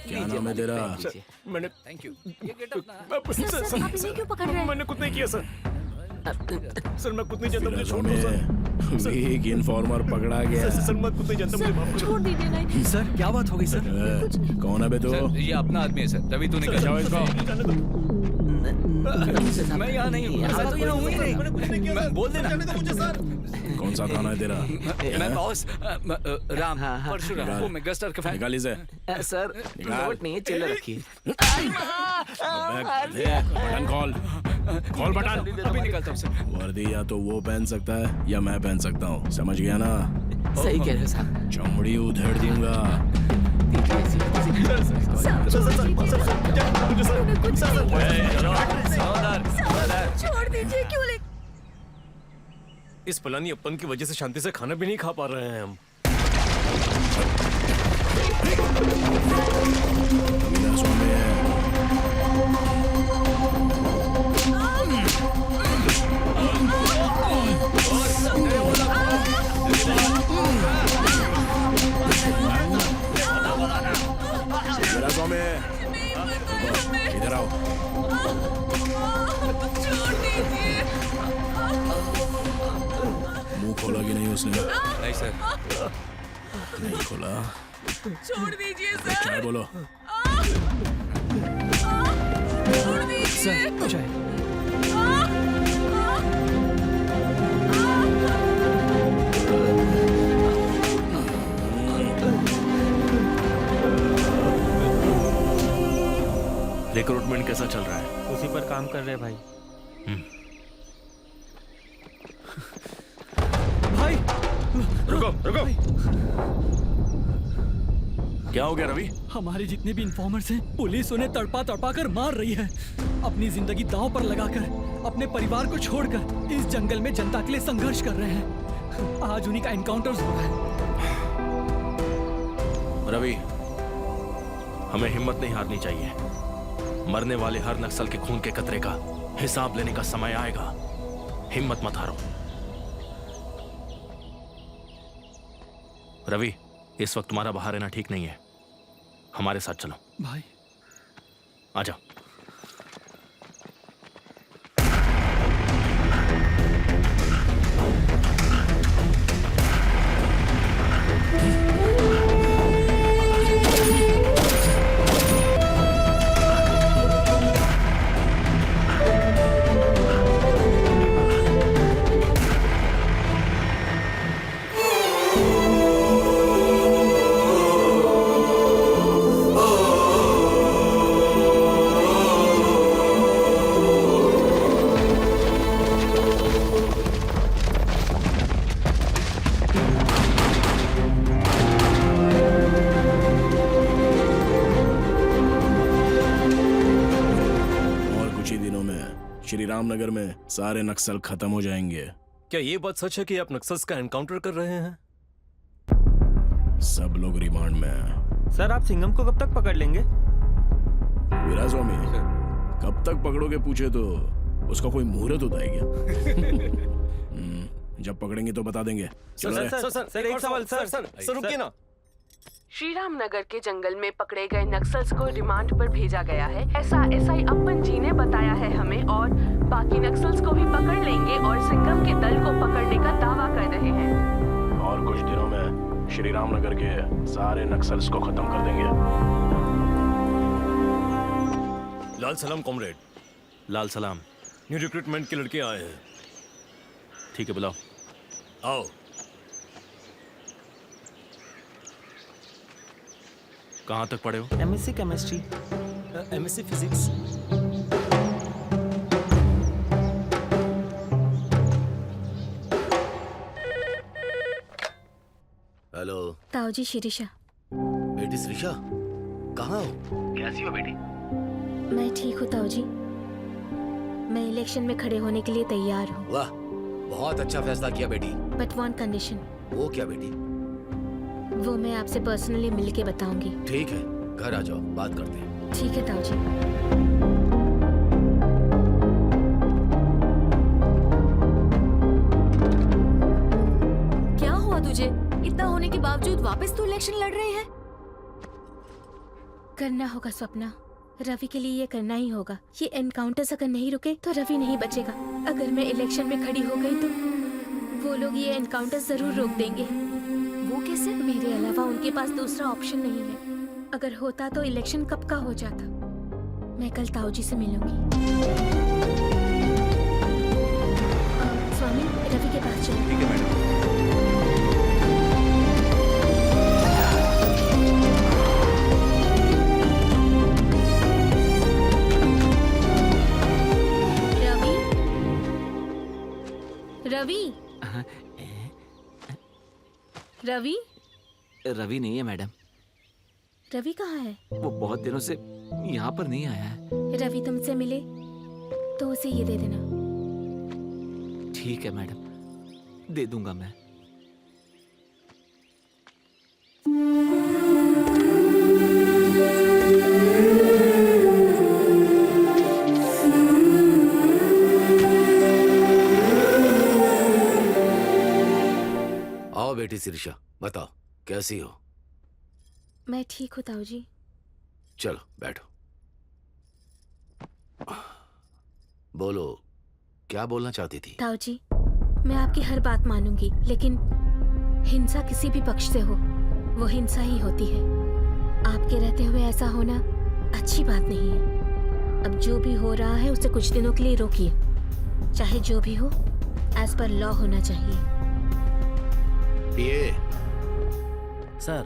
क्या नाम है तेरा? मैंने थैंक यू। ये गेटअप ना आप इन्हें क्यों पकड़ रहे हैं? मैंने कुछ नहीं किया सर। सर मैं कुछ नहीं जानता, मुझे छोड़ दो सर। वीक इन्फॉर्मर पकड़ा गया। सर मैं कुछ नहीं जानता, मुझे माफ करो। छोड़ दीजिए ना। सर क्या बात हो गई सर? कौन है बे तू? ये अपना आदमी है सर। रवि तू निकल जाओ इसको। मैं यहाँ नहीं हूँ। मैं तो यहाँ हूँ ही नहीं। मैं बोल देना। कौन सा थाना है तेरा? मैं बॉस राम परशुराम, वो मेगा स्टार का फैन। निकाल इसे। सर नोट नहीं है, चिल्लर रखिए। बटन खोल बटन। अभी निकलता हूँ सर। वर्दी या तो वो पहन सकता है या मैं पहन सकता हूँ, समझ गया ना? सही कह रहे हो साहब। चमड़ी उधेड़ दूंगा। छोड़ दीजिए, क्यों ले? इस पलानी अपन की वजह से शांति से खाना भी नहीं खा पा रहे हैं हम। मेरा स्वामी है। मेरा स्वामी है। इधर आओ। मुंह खोला कि नहीं उसने? नहीं सर। नहीं खोला। छोड़ दीजिए सर। चाय बोलो। छोड़ दीजिए। चाय। रिक्रूटमेंट कैसा चल रहा है? उसी पर काम कर रहे हैं भाई। भाई रुको। क्या हो गया रवि? हमारे जितने भी इन्फॉर्मर्स हैं, पुलिस उन्हें तड़पा कर मार रही है। अपनी जिंदगी दांव पर लगाकर अपने परिवार को छोड़कर इस जंगल में जनता के लिए संघर्ष कर रहे हैं। आज उन्हीं का एनकाउंटर हुआ है। रवि, हमें हिम्मत नहीं हारनी चाहिए। मरने वाले हर नक्सल के खून के कतरे का हिसाब लेने का समय आएगा। हिम्मत मत हारो। रवि, इस वक्त तुम्हारा बाहर रहना ठीक नहीं है। हमारे साथ चलो। भाई आजा। श्री रामनगर में सारे नक्सल खत्म हो जाएंगे। क्या ये बात सच है कि आप नक्सल्स का एनकाउंटर कर रहे हैं? सब लोग रिमांड में हैं। सर आप सिंघम को कब तक पकड़ लेंगे? वीरा स्वामी, कब तक पकड़ोगे पूछे तो उसका कोई मुहूर्त होता है क्या? जब पकड़ेंगे तो बता देंगे। सर एक सवाल सर रुकिए ना। श्री राम नगर के जंगल में पकड़े गए नक्सल्स को रिमांड पर भेजा गया है, ऐसा एसआई अप्पन जी ने बताया है हमें, और बाकी नक्सल्स को भी पकड़ लेंगे और सिंघम के दल को पकड़ने का दावा कर रहे हैं। और कुछ दिनों में श्री रामनगर के सारे नक्सल्स को खत्म कर देंगे। लाल सलाम कॉमरेड। लाल सलाम। न्यू रिक्रूटमेंट के लड़के आए हैं। ठीक है बुलाओ। आओ। कहाँ तक पढ़े हो? MSc chemistry. MSc physics. Hello. ताऊ जी शिरीषा। बेटी शिरीषा, कहाँ हो? कैसी हो बेटी? मैं ठीक हूँ ताऊ जी। मैं इलेक्शन में खड़े होने के लिए तैयार हूँ। वाह, बहुत अच्छा फैसला किया बेटी। But one condition. वो क्या बेटी? वो मैं आपसे पर्सनली मिल के बताऊंगी। ठीक है, घर आ जाओ, बात करते हैं। ठीक है ताऊ जी। क्या हुआ तुझे? इतना होने के बावजूद वापस तू इलेक्शन लड़ रहे हैं? करना होगा स्वप्ना, रवि के लिए ये करना ही होगा। ये एनकाउंटर्स अगर नहीं रुके तो रवि नहीं बचेगा। अगर मैं इलेक्शन में खड़ी हो गई तो वो लोग ये एनकाउंटर्स जरूर रोक देंगे। वो कैसे? मेरे अलावा उनके पास दूसरा ऑप्शन नहीं है। अगर होता तो इलेक्शन कब का हो जाता। मैं कल ताऊ जी से मिलूंगी। स्वामी, रवि के पास चलो। ठीक है मैडम। रवि, रवि, रवि नहीं है मैडम। रवि कहाँ है? वो बहुत दिनों से यहाँ पर नहीं आया है। रवि तुमसे मिले तो उसे ये दे देना। ठीक है मैडम, दे दूंगा मैं। आओ बेटी शिरीषा, बताओ कैसी हो? मैं ठीक हूँ ताऊ जी। चलो बैठो। बोलो, क्या बोलना चाहती थी? ताऊ जी, मैं आपकी हर बात मानूंगी, लेकिन हिंसा किसी भी पक्ष से हो, वो हिंसा ही होती है। आपके रहते हुए ऐसा होना अच्छी बात नहीं है। अब जो भी हो रहा है उसे कुछ दिनों के लिए रोकिए। चाहे जो भी हो, एज पर लॉ होना चाहिए। ये सर,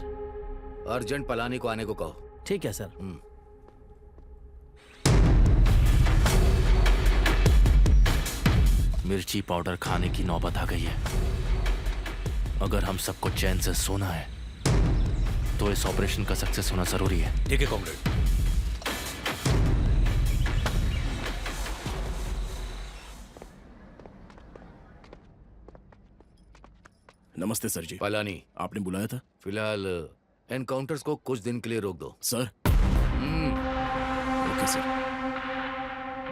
अर्जेंट पलानी को आने को कहो। ठीक है सर। मिर्ची पाउडर खाने की नौबत आ गई है। अगर हम सबको चैन से सोना है तो इस ऑपरेशन का सक्सेस होना जरूरी है। ठीक है कॉमरेड। नमस्ते सर जी। पलानी, आपने बुलाया था? फिलहाल एनकाउंटर्स को कुछ दिन के लिए रोक दो। सर। Okay sir.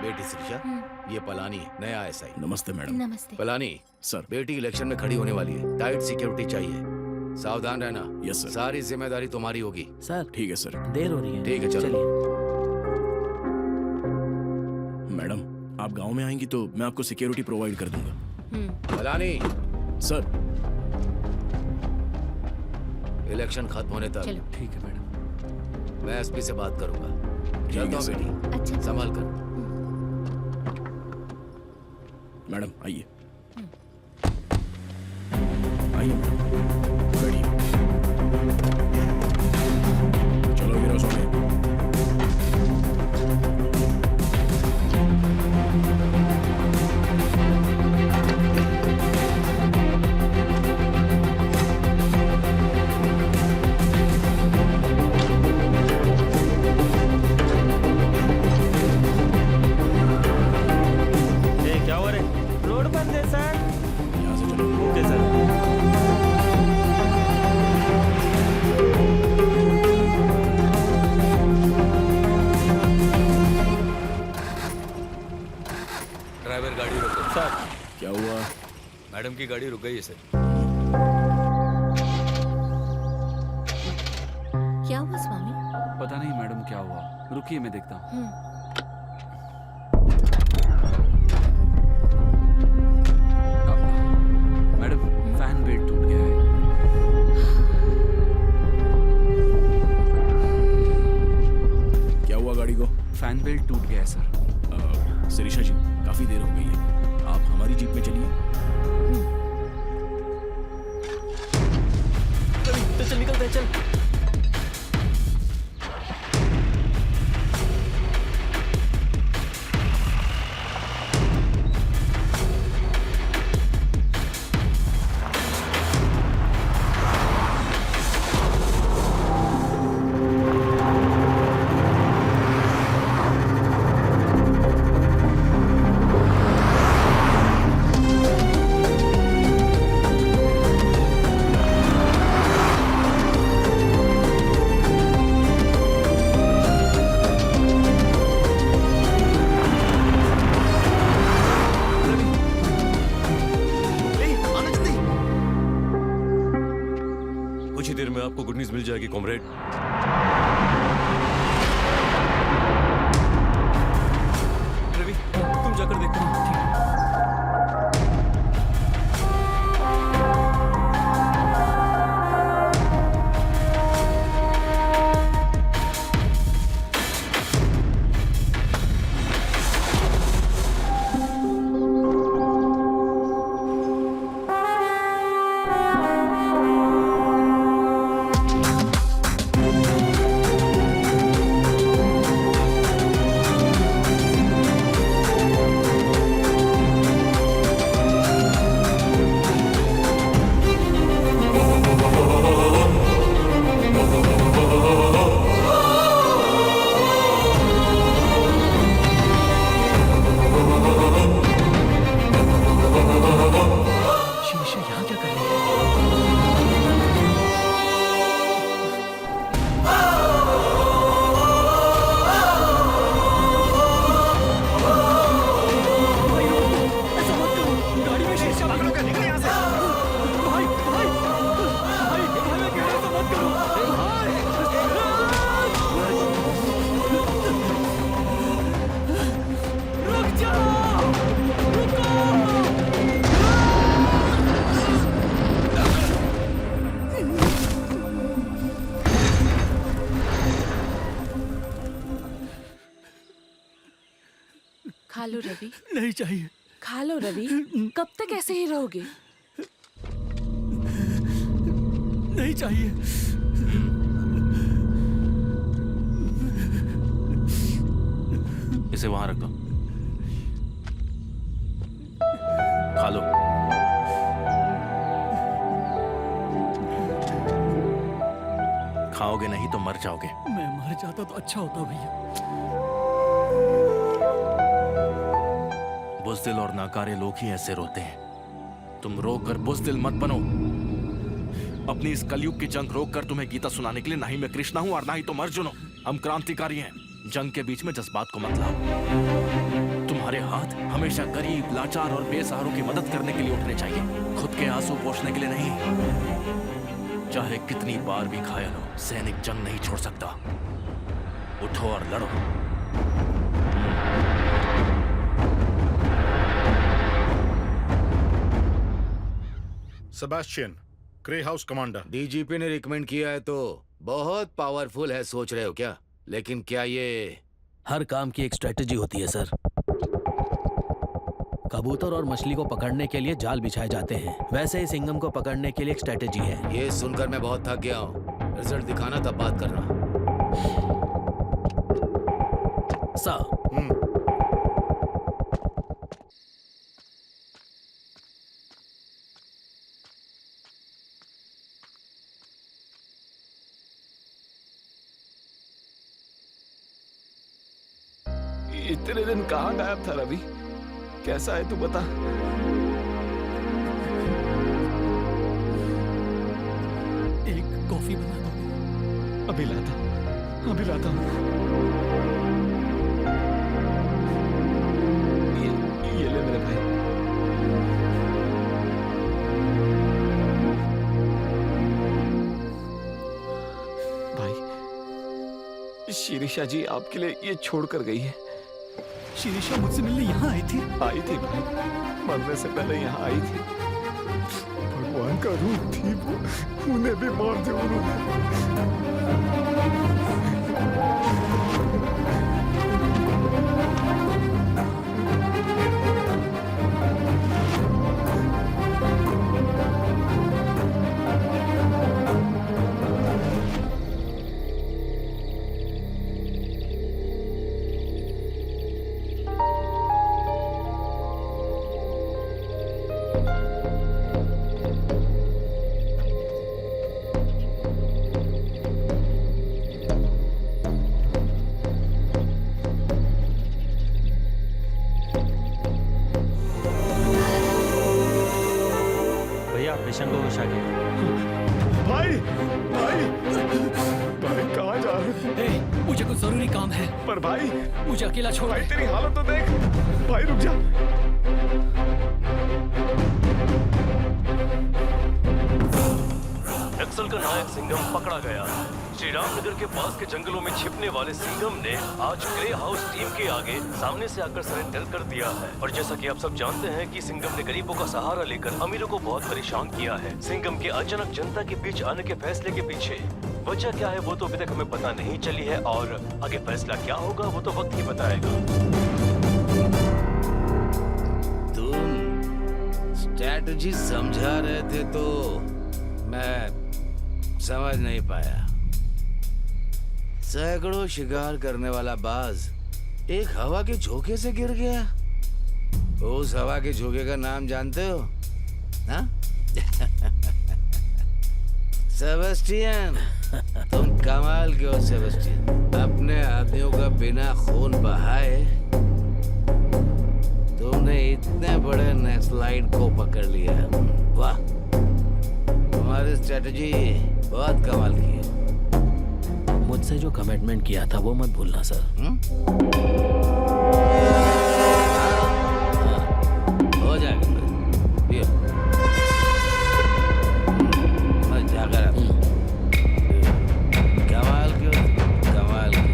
बेटी शिरीषा, ये पलानी है, नया एसआई। नमस्ते मैडम। नमस्ते। पलानी सर, बेटी इलेक्शन में खड़ी होने वाली है, टाइट सिक्योरिटी चाहिए, सावधान रहना। Yes sir. सारी जिम्मेदारी तुम्हारी होगी। सर ठीक है सर। देर हो रही है। ठीक है, चलो। मैडम, आप गांव में आएंगी तो मैं आपको सिक्योरिटी प्रोवाइड कर दूंगा। पलानी। सर। इलेक्शन खत्म होने तक। चलो। ठीक है मैडम। मैं एसपी से बात करूंगा। चलता हूं बेटी। अच्छा। संभाल कर। मैडम आइए। आइए बैठिए। चलो वीरा स्वामी। ड्राइवर गाड़ी रोको। सर क्या हुआ? मैडम की गाड़ी रुक गई है सर। क्या हुआ स्वामी? पता नहीं मैडम क्या हुआ, रुकिए मैं देखता हूँ। मैडम फैन बेल्ट टूट गया है। क्या हुआ गाड़ी को? फैन बेल्ट टूट गया है सर। शिरीषा जी, काफी देर हो गई है, आप हमारी जीप में चलिए। चल निकलते हैं, चल। कुछ ही देर में आपको गुड न्यूज मिल जाएगी कॉमरेड। रवि तुम जाकर देखो। खा लो रवि। नहीं चाहिए। खा लो रवि, कब तक ऐसे ही रहोगे? नहीं चाहिए। इसे वहां रख दो, खा लो। खाओगे नहीं तो मर जाओगे। मैं मर जाता तो अच्छा होता भैया। बुज़दिल और नाकारे लोग ही ऐसे रोते हैं। तुम रो कर बुज़दिल मत बनो। अपनी इस कलयुग की जंग रोक कर तुम्हें गीता सुनाने के लिए ना ही मैं कृष्णा हूं और ना ही तुम अर्जुन हो। हम क्रांतिकारी हैं। जंग के बीच में जज्बात को मत लाओ। तुम्हारे हाथ हमेशा गरीब, लाचार और बेसहारों की मदद करने के लिए उठने चाहिए, खुद के आंसू पोंछने के लिए नहीं। चाहे कितनी बार भी घायल हो, सैनिक जंग नहीं छोड़ सकता। उठो और लड़ो। Sebastian, grey house commander. DGP ने रिकमेंड किया है तो बहुत पावरफुल है सोच रहे हो क्या? लेकिन क्या ये हर काम की एक स्ट्रेटजी होती है सर। कबूतर और मछली को पकड़ने के लिए जाल बिछाए जाते हैं, वैसे ही सिंघम को पकड़ने के लिए एक स्ट्रेटजी है। ये सुनकर मैं बहुत थक गया हूँ। रिजल्ट दिखाना तब बात करना। सर इतने दिन कहाँ गायब था रवि? कैसा है तू बता। एक कॉफी बना दो। अभी लाता हूँ, अभी लाता हूँ। ये ले मेरे शिरीषा जी आपके लिए ये छोड़ कर गई है। शिरीषा मुझसे मिलने यहाँ आई थी? आई थी भाई, मरने से पहले यहाँ आई थी। भगवान का रूप थी वो, उन्हें भी मार दिया उन्होंने। पेशेंट को उठा के। भाई भाई भाई कहाँ जा रहे हो? मुझे कुछ जरूरी काम है। पर भाई मुझे अकेला छोड़। भाई तेरी हालत तो देख। भाई रुक जा। नक्सल का नायक सिंघम पकड़ा गया। श्री रामनगर के पास के जंगलों में छिपने वाले सिंघम ने आज ग्रे हाउस टीम के आगे सामने से आकर सरेंडर कर दिया है। और जैसा कि आप सब जानते हैं कि सिंघम ने गरीबों का सहारा लेकर अमीरों को बहुत परेशान किया है। सिंघम के अचानक जनता के बीच आने के फैसले के पीछे वजह क्या है वो तो अभी तक हमें पता नहीं चली है, और आगे फैसला क्या होगा वो तो वक्त ही बताएगा। तुम स्ट्रैटेजी समझा रहे थे तो मैं समझ नहीं पाया। सैकड़ों शिकार करने वाला बाज एक हवा के झोंके से गिर गया। उस हवा के झोंके का नाम जानते हो? हाँ? सेबेस्टियन, तुम कमाल के हो सेबेस्टियन। अपने आदमियों का बिना खून बहाए तुमने इतने बड़े नक्सलाइट को पकड़ लिया। वाह, तुम्हारी स्ट्रेटजी बहुत कमाल की है। मुझसे जो कमिटमेंट किया था वो मत भूलना सर। हो जाएगा। मैं जाकर आता हूँ। कमाल की हो, कमाल की।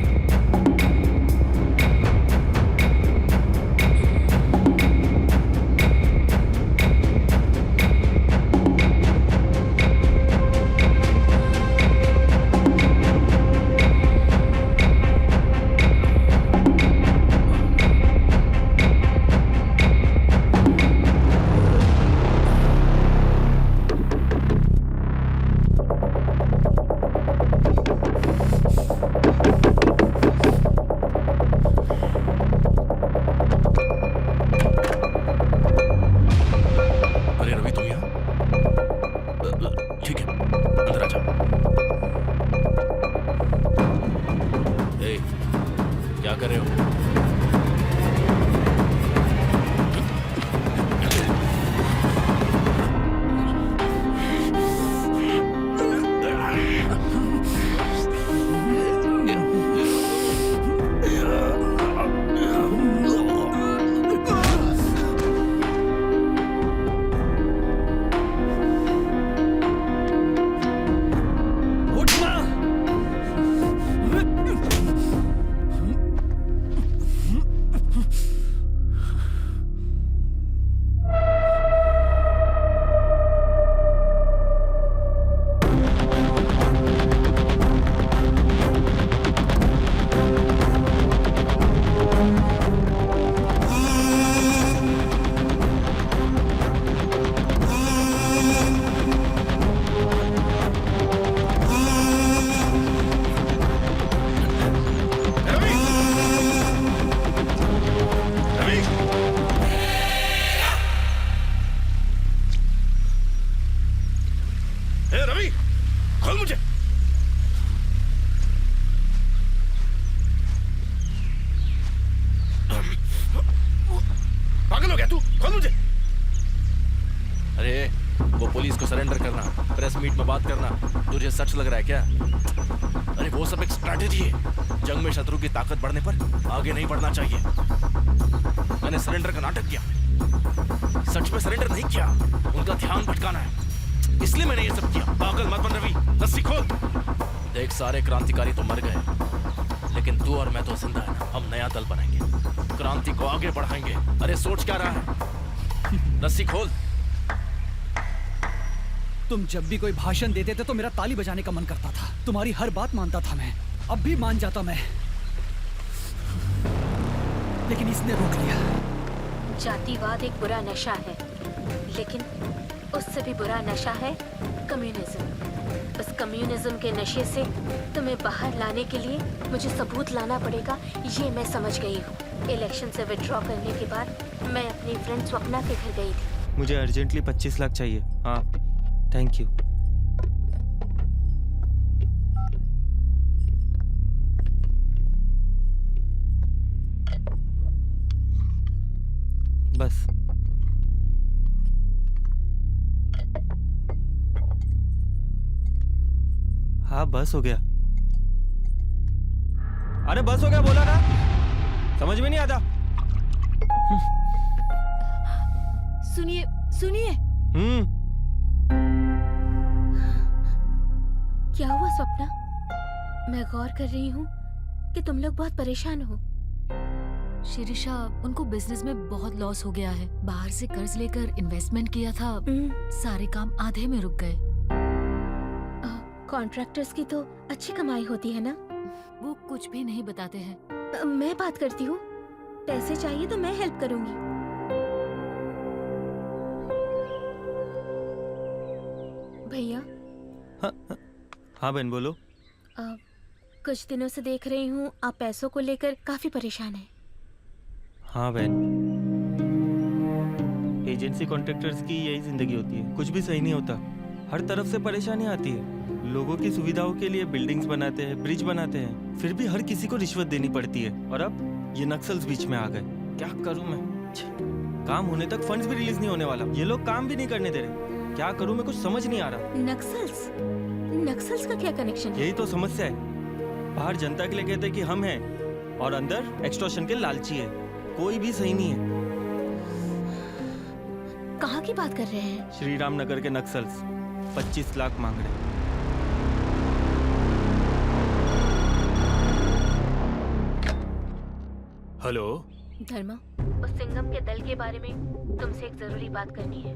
तुझे सच लग रहा है क्या? अरे वो सब एक स्ट्रैटेजी है। जंग में शत्रु की ताकत बढ़ने पर आगे नहीं बढ़ना चाहिए। मैंने सरेंडर का नाटक किया, सच में सरेंडर नहीं किया। उनका ध्यान भटकाना है, इसलिए मैंने ये सब किया। पागल मत बन रवि, रस्सी खोल। देख, सारे क्रांतिकारी तो मर गए, लेकिन तू और मैं तो जिंदा है ना। हम नया दल बनाएंगे, क्रांति को आगे बढ़ाएंगे। अरे सोच क्या रहा है? रस्सी खोल। तुम जब भी कोई भाषण देते थे तो मेरा ताली बजाने का मन करता था। तुम्हारी हर बात मानता था मैं, अब भी मान जाता मैं, लेकिन इसने रोक लिया। जातिवाद एक बुरा नशा है, लेकिन उससे भी बुरा नशा है कम्युनिज्म। उस कम्युनिज्म के नशे से तुम्हें बाहर लाने के लिए मुझे सबूत लाना पड़ेगा, ये मैं समझ गई हूँ। इलेक्शन से विड्रॉ करने के बाद मैं अपनी फ्रेंड स्वप्ना के घर गई थी। मुझे अर्जेंटली 25 लाख चाहिए। हाँ, थैंक यू। बस हाँ, बस हो गया। अरे बस हो गया बोला ना, समझ में नहीं आता। सुनिए सुनिए। क्या हुआ स्वप्ना? मैं गौर कर रही हूँ कि तुम लोग बहुत परेशान हो। शिरीषा, उनको बिजनेस में बहुत लॉस हो गया है। बाहर से कर्ज लेकर इन्वेस्टमेंट किया था, सारे काम आधे में रुक गए। कॉन्ट्रैक्टर्स की तो अच्छी कमाई होती है ना? वो कुछ भी नहीं बताते हैं। मैं बात करती हूँ, पैसे चाहिए तो मैं हेल्प करूँगी। भैया। हाँ बहन बोलो। कुछ दिनों से देख रही हूँ आप पैसों को लेकर काफी परेशान हैं। हाँ बहन, एजेंसी कॉन्ट्रैक्टर्स की यही जिंदगी होती है। कुछ भी सही नहीं होता, हर तरफ से परेशानी आती है। लोगों की सुविधाओं के लिए बिल्डिंग्स बनाते हैं, ब्रिज बनाते हैं, फिर भी हर किसी को रिश्वत देनी पड़ती है। और अब ये नक्सल्स बीच में आ गए। क्या करूं मैं? काम होने तक फंड्स भी रिलीज नहीं होने वाला। ये लोग काम भी नहीं करने दे रहे। क्या करूं मैं, कुछ समझ नहीं आ रहा। नक्सल्स का क्या कनेक्शन है? यही तो समस्या है। बाहर जनता के लिए कहते हैं कि हम हैं, और अंदर एक्सटॉर्शन के लालची है। कोई भी सही नहीं है। कहाँ की बात कर रहे हैं? श्री राम नगर के नक्सल्स 25 लाख मांग रहे हैं। हेलो धर्मा, उस सिंघम के दल के बारे में तुमसे एक जरूरी बात करनी है।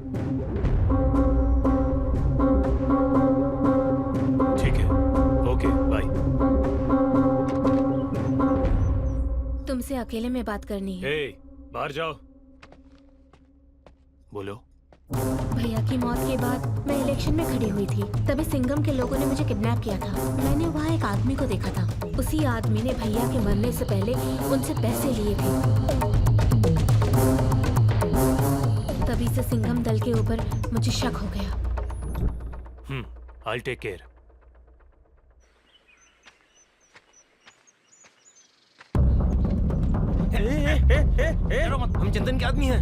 ठीक है, ओके बाय। तुमसे अकेले में बात करनी है। बाहर जाओ। बोलो। भैया की मौत के बाद मैं इलेक्शन में खड़ी हुई थी, तभी सिंघम के लोगों ने मुझे किडनैप किया था। मैंने वहाँ एक आदमी को देखा था। उसी आदमी ने भैया के मरने से पहले उनसे पैसे लिए थे। तभी से सिंघम दल के ऊपर मुझे शक हो गया। I'll take care. हम चंदन के आदमी हैं।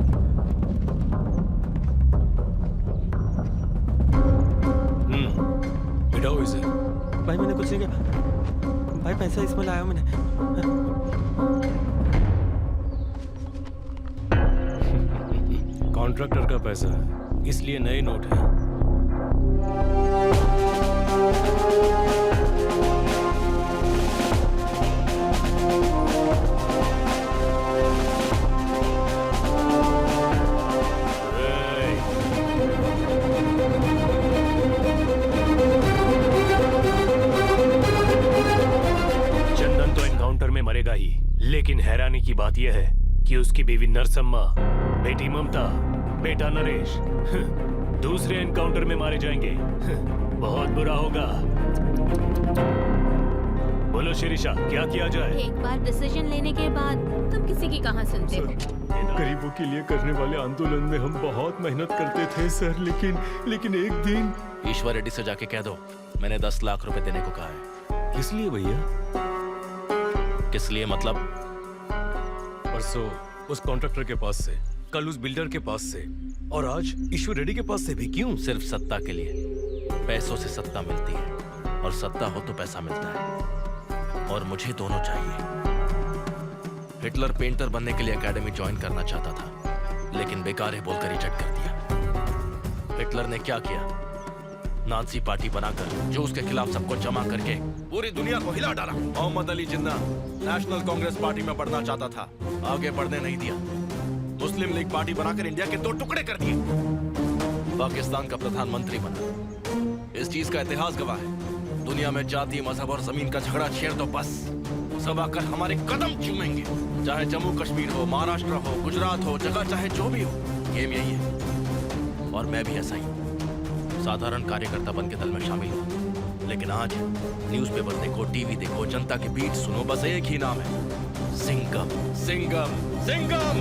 बिठाओ इसे। भाई मैंने कुछ नहीं किया। भाई पैसा इसमें लाया मैंने। कॉन्ट्रैक्टर का पैसा है, इसलिए नए नोट है। चंदन तो एनकाउंटर में मरेगा ही, लेकिन हैरानी की बात यह है कि उसकी बीवी नरसम्मा, बेटी ममता, बेटा नरेश दूसरे एनकाउंटर में मारे जाएंगे। बहुत बुरा होगा। बोलो शिरीषा, क्या किया जाए? एक बार डिसीजन लेने के बाद तुम किसी की कहाँ सुनते हो? गरीबों के लिए करने वाले आंदोलन में हम बहुत मेहनत करते थे सर, लेकिन एक दिन ईश्वर रेड्डी से जाके कह दो मैंने 10 लाख रुपए देने को कहा है। किस लिए भैया? किस लिए मतलब? परसों उस कॉन्ट्रैक्टर के पास से, कल उस बिल्डर के पास से, और आज ईश्वर रेड्डी के पास से भी। क्यों? सिर्फ सत्ता के लिए। पैसों से सत्ता मिलती है, और सत्ता हो तो पैसा मिलता है, और मुझे दोनों चाहिए। हिटलर पेंटर बनने के लिए एकेडमी ज्वाइन करना चाहता था, लेकिन बेकार है बोलकर रिजेक्ट कर दिया। हिटलर ने क्या किया? नाजी पार्टी बनाकर जो उसके खिलाफ सबको जमा करके पूरी दुनिया को हिला डाला। मोहम्मद अली जिन्ना नेशनल कांग्रेस पार्टी में बढ़ना चाहता था, आगे बढ़ने नहीं दिया। मुस्लिम लीग पार्टी बनाकर इंडिया के 2 टुकड़े कर दिए। पाकिस्तान का प्रधानमंत्री बना। इस चीज का इतिहास गवाह है। दुनिया में जाति, मजहब और जमीन का झगड़ा छेड़ दो बस, सब आकर हमारे कदम चूमेंगे। चाहे जम्मू कश्मीर हो, महाराष्ट्र हो, गुजरात हो, जगह चाहे जो भी हो, गेम यही है। और मैं भी ऐसा ही साधारण कार्यकर्ता बन के दल में शामिल हूँ। लेकिन आज न्यूज़पेपर देखो, टीवी देखो, जनता के बीच सुनो, बस एक ही नाम है, Singham, Singham, Singham.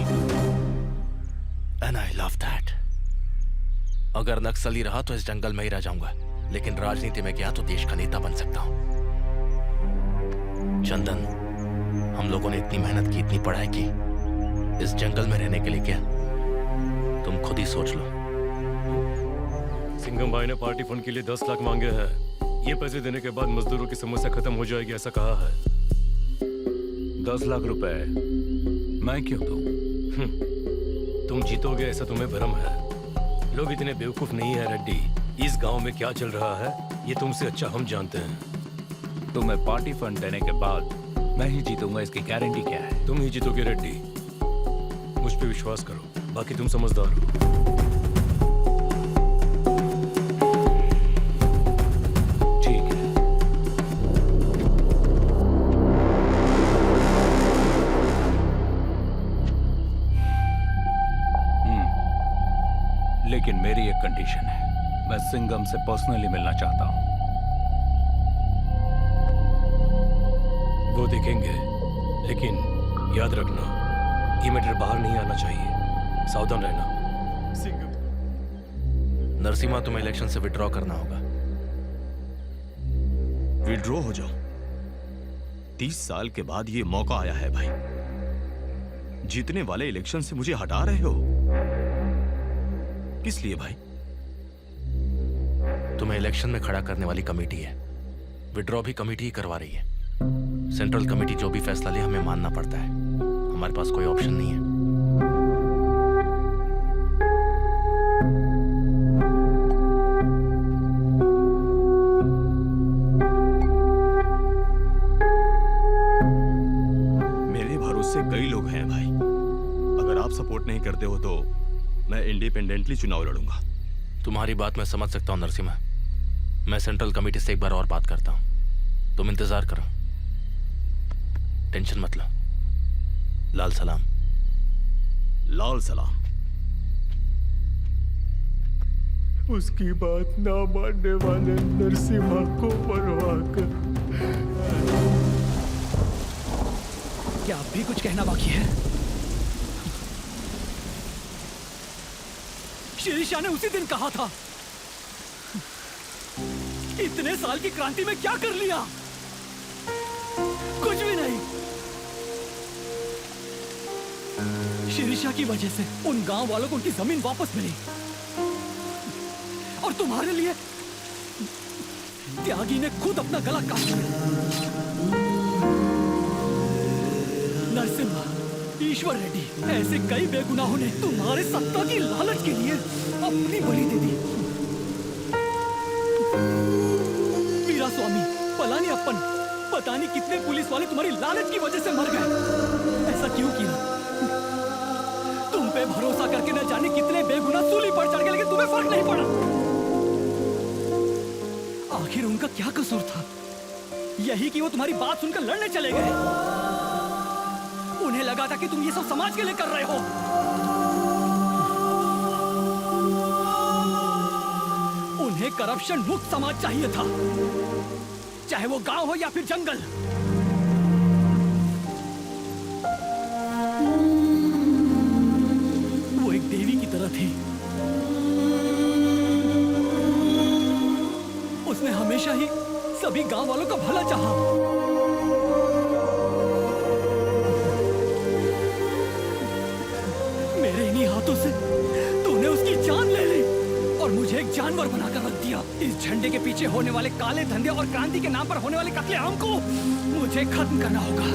And I love that. अगर नक्सली रहा तो इस जंगल में ही रह जाऊंगा, लेकिन राजनीति में गया तो देश का नेता बन सकता हूं। चंदन, हम लोगों ने इतनी मेहनत की, इतनी पढ़ाई की, इस जंगल में रहने के लिए क्या? तुम खुद ही सोच लो। सिंघम भाई ने पार्टी फंड के लिए 10 लाख मांगे हैं। ये पैसे देने के बाद मजदूरों की समस्या खत्म हो जाएगी, ऐसा कहा है। 10 लाख रुपए मैं क्यों दूं? तुम जीतोगे ऐसा तुम्हें भ्रम है। लोग इतने बेवकूफ नहीं है रेड्डी। इस गांव में क्या चल रहा है ये तुमसे अच्छा हम जानते हैं। तुम्हें पार्टी फंड देने के बाद मैं ही जीतूंगा, इसकी गारंटी क्या है? तुम ही जीतोगे रेड्डी, मुझ पे विश्वास करो। बाकी तुम समझदार हो। लेकिन मेरी एक कंडीशन है, मैं सिंघम से पर्सनली मिलना चाहता हूं। वो देखेंगे, लेकिन याद रखना ये मैटर बाहर नहीं आना चाहिए। सावधान रहना। सिंघम। नरसिम्हा, तुम्हें इलेक्शन से विड्रॉ करना होगा। विड्रॉ हो जाओ? 30 साल के बाद ये मौका आया है भाई। जीतने वाले इलेक्शन से मुझे हटा रहे हो? किस लिए भाई? तुम्हें इलेक्शन में खड़ा करने वाली कमेटी है, विड्रॉ भी कमेटी ही करवा रही है। सेंट्रल कमेटी जो भी फैसला ले हमें मानना पड़ता है, हमारे पास कोई ऑप्शन नहीं है। मेरे भरोसे कई लोग हैं भाई। अगर आप सपोर्ट नहीं करते हो तो मैं इंडिपेंडेंटली चुनाव लड़ूंगा। तुम्हारी बात मैं समझ सकता हूं नरसिम्हा। मैं सेंट्रल कमेटी से एक बार और बात करता हूं। तुम इंतजार करो, टेंशन मत लो। लाल सलाम। लाल सलाम। उसकी बात ना मानने वाले नरसिम्हा को मरवा कर। क्या अब भी कुछ कहना बाकी है? शिरीषा ने उसी दिन कहा था। इतने साल की क्रांति में क्या कर लिया? कुछ भी नहीं। शिरीषा की वजह से उन गांव वालों को उनकी जमीन वापस मिली, और तुम्हारे लिए त्यागी ने खुद अपना गला काट लिया। नरसिम्हा, ईश्वर रेड्डी, ऐसे कई बेगुनाहों ने तुम्हारे सत्ता की लालच के लिए अपनी बलि दे दी। वीरा स्वामी, पलानी अप्पन, पता नहीं कितने पुलिस वाले तुम्हारी लालच की वजह से मर गए। ऐसा क्यों किया? तुम पे भरोसा करके न जाने कितने बेगुनाह सूली पर चढ़ गए, लेकिन तुम्हें फर्क नहीं पड़ा। आखिर उनका क्या कसूर था? यही कि वो तुम्हारी बात सुनकर लड़ने चले गए। उन्हें लगा था कि तुम ये सब समाज के लिए कर रहे हो। उन्हें करप्शन मुक्त समाज चाहिए था, चाहे वो गांव हो या फिर जंगल। वो एक देवी की तरह थी। उसने हमेशा ही सभी गांव वालों का भला चाहा। मेरे इन्हीं हाथों से तूने उसकी जान ले ली और मुझे एक जानवर बनाकर रख दिया। इस झंडे के पीछे होने वाले काले धंधे और क्रांति के नाम पर होने वाले कत्लेआम को मुझे खत्म करना होगा।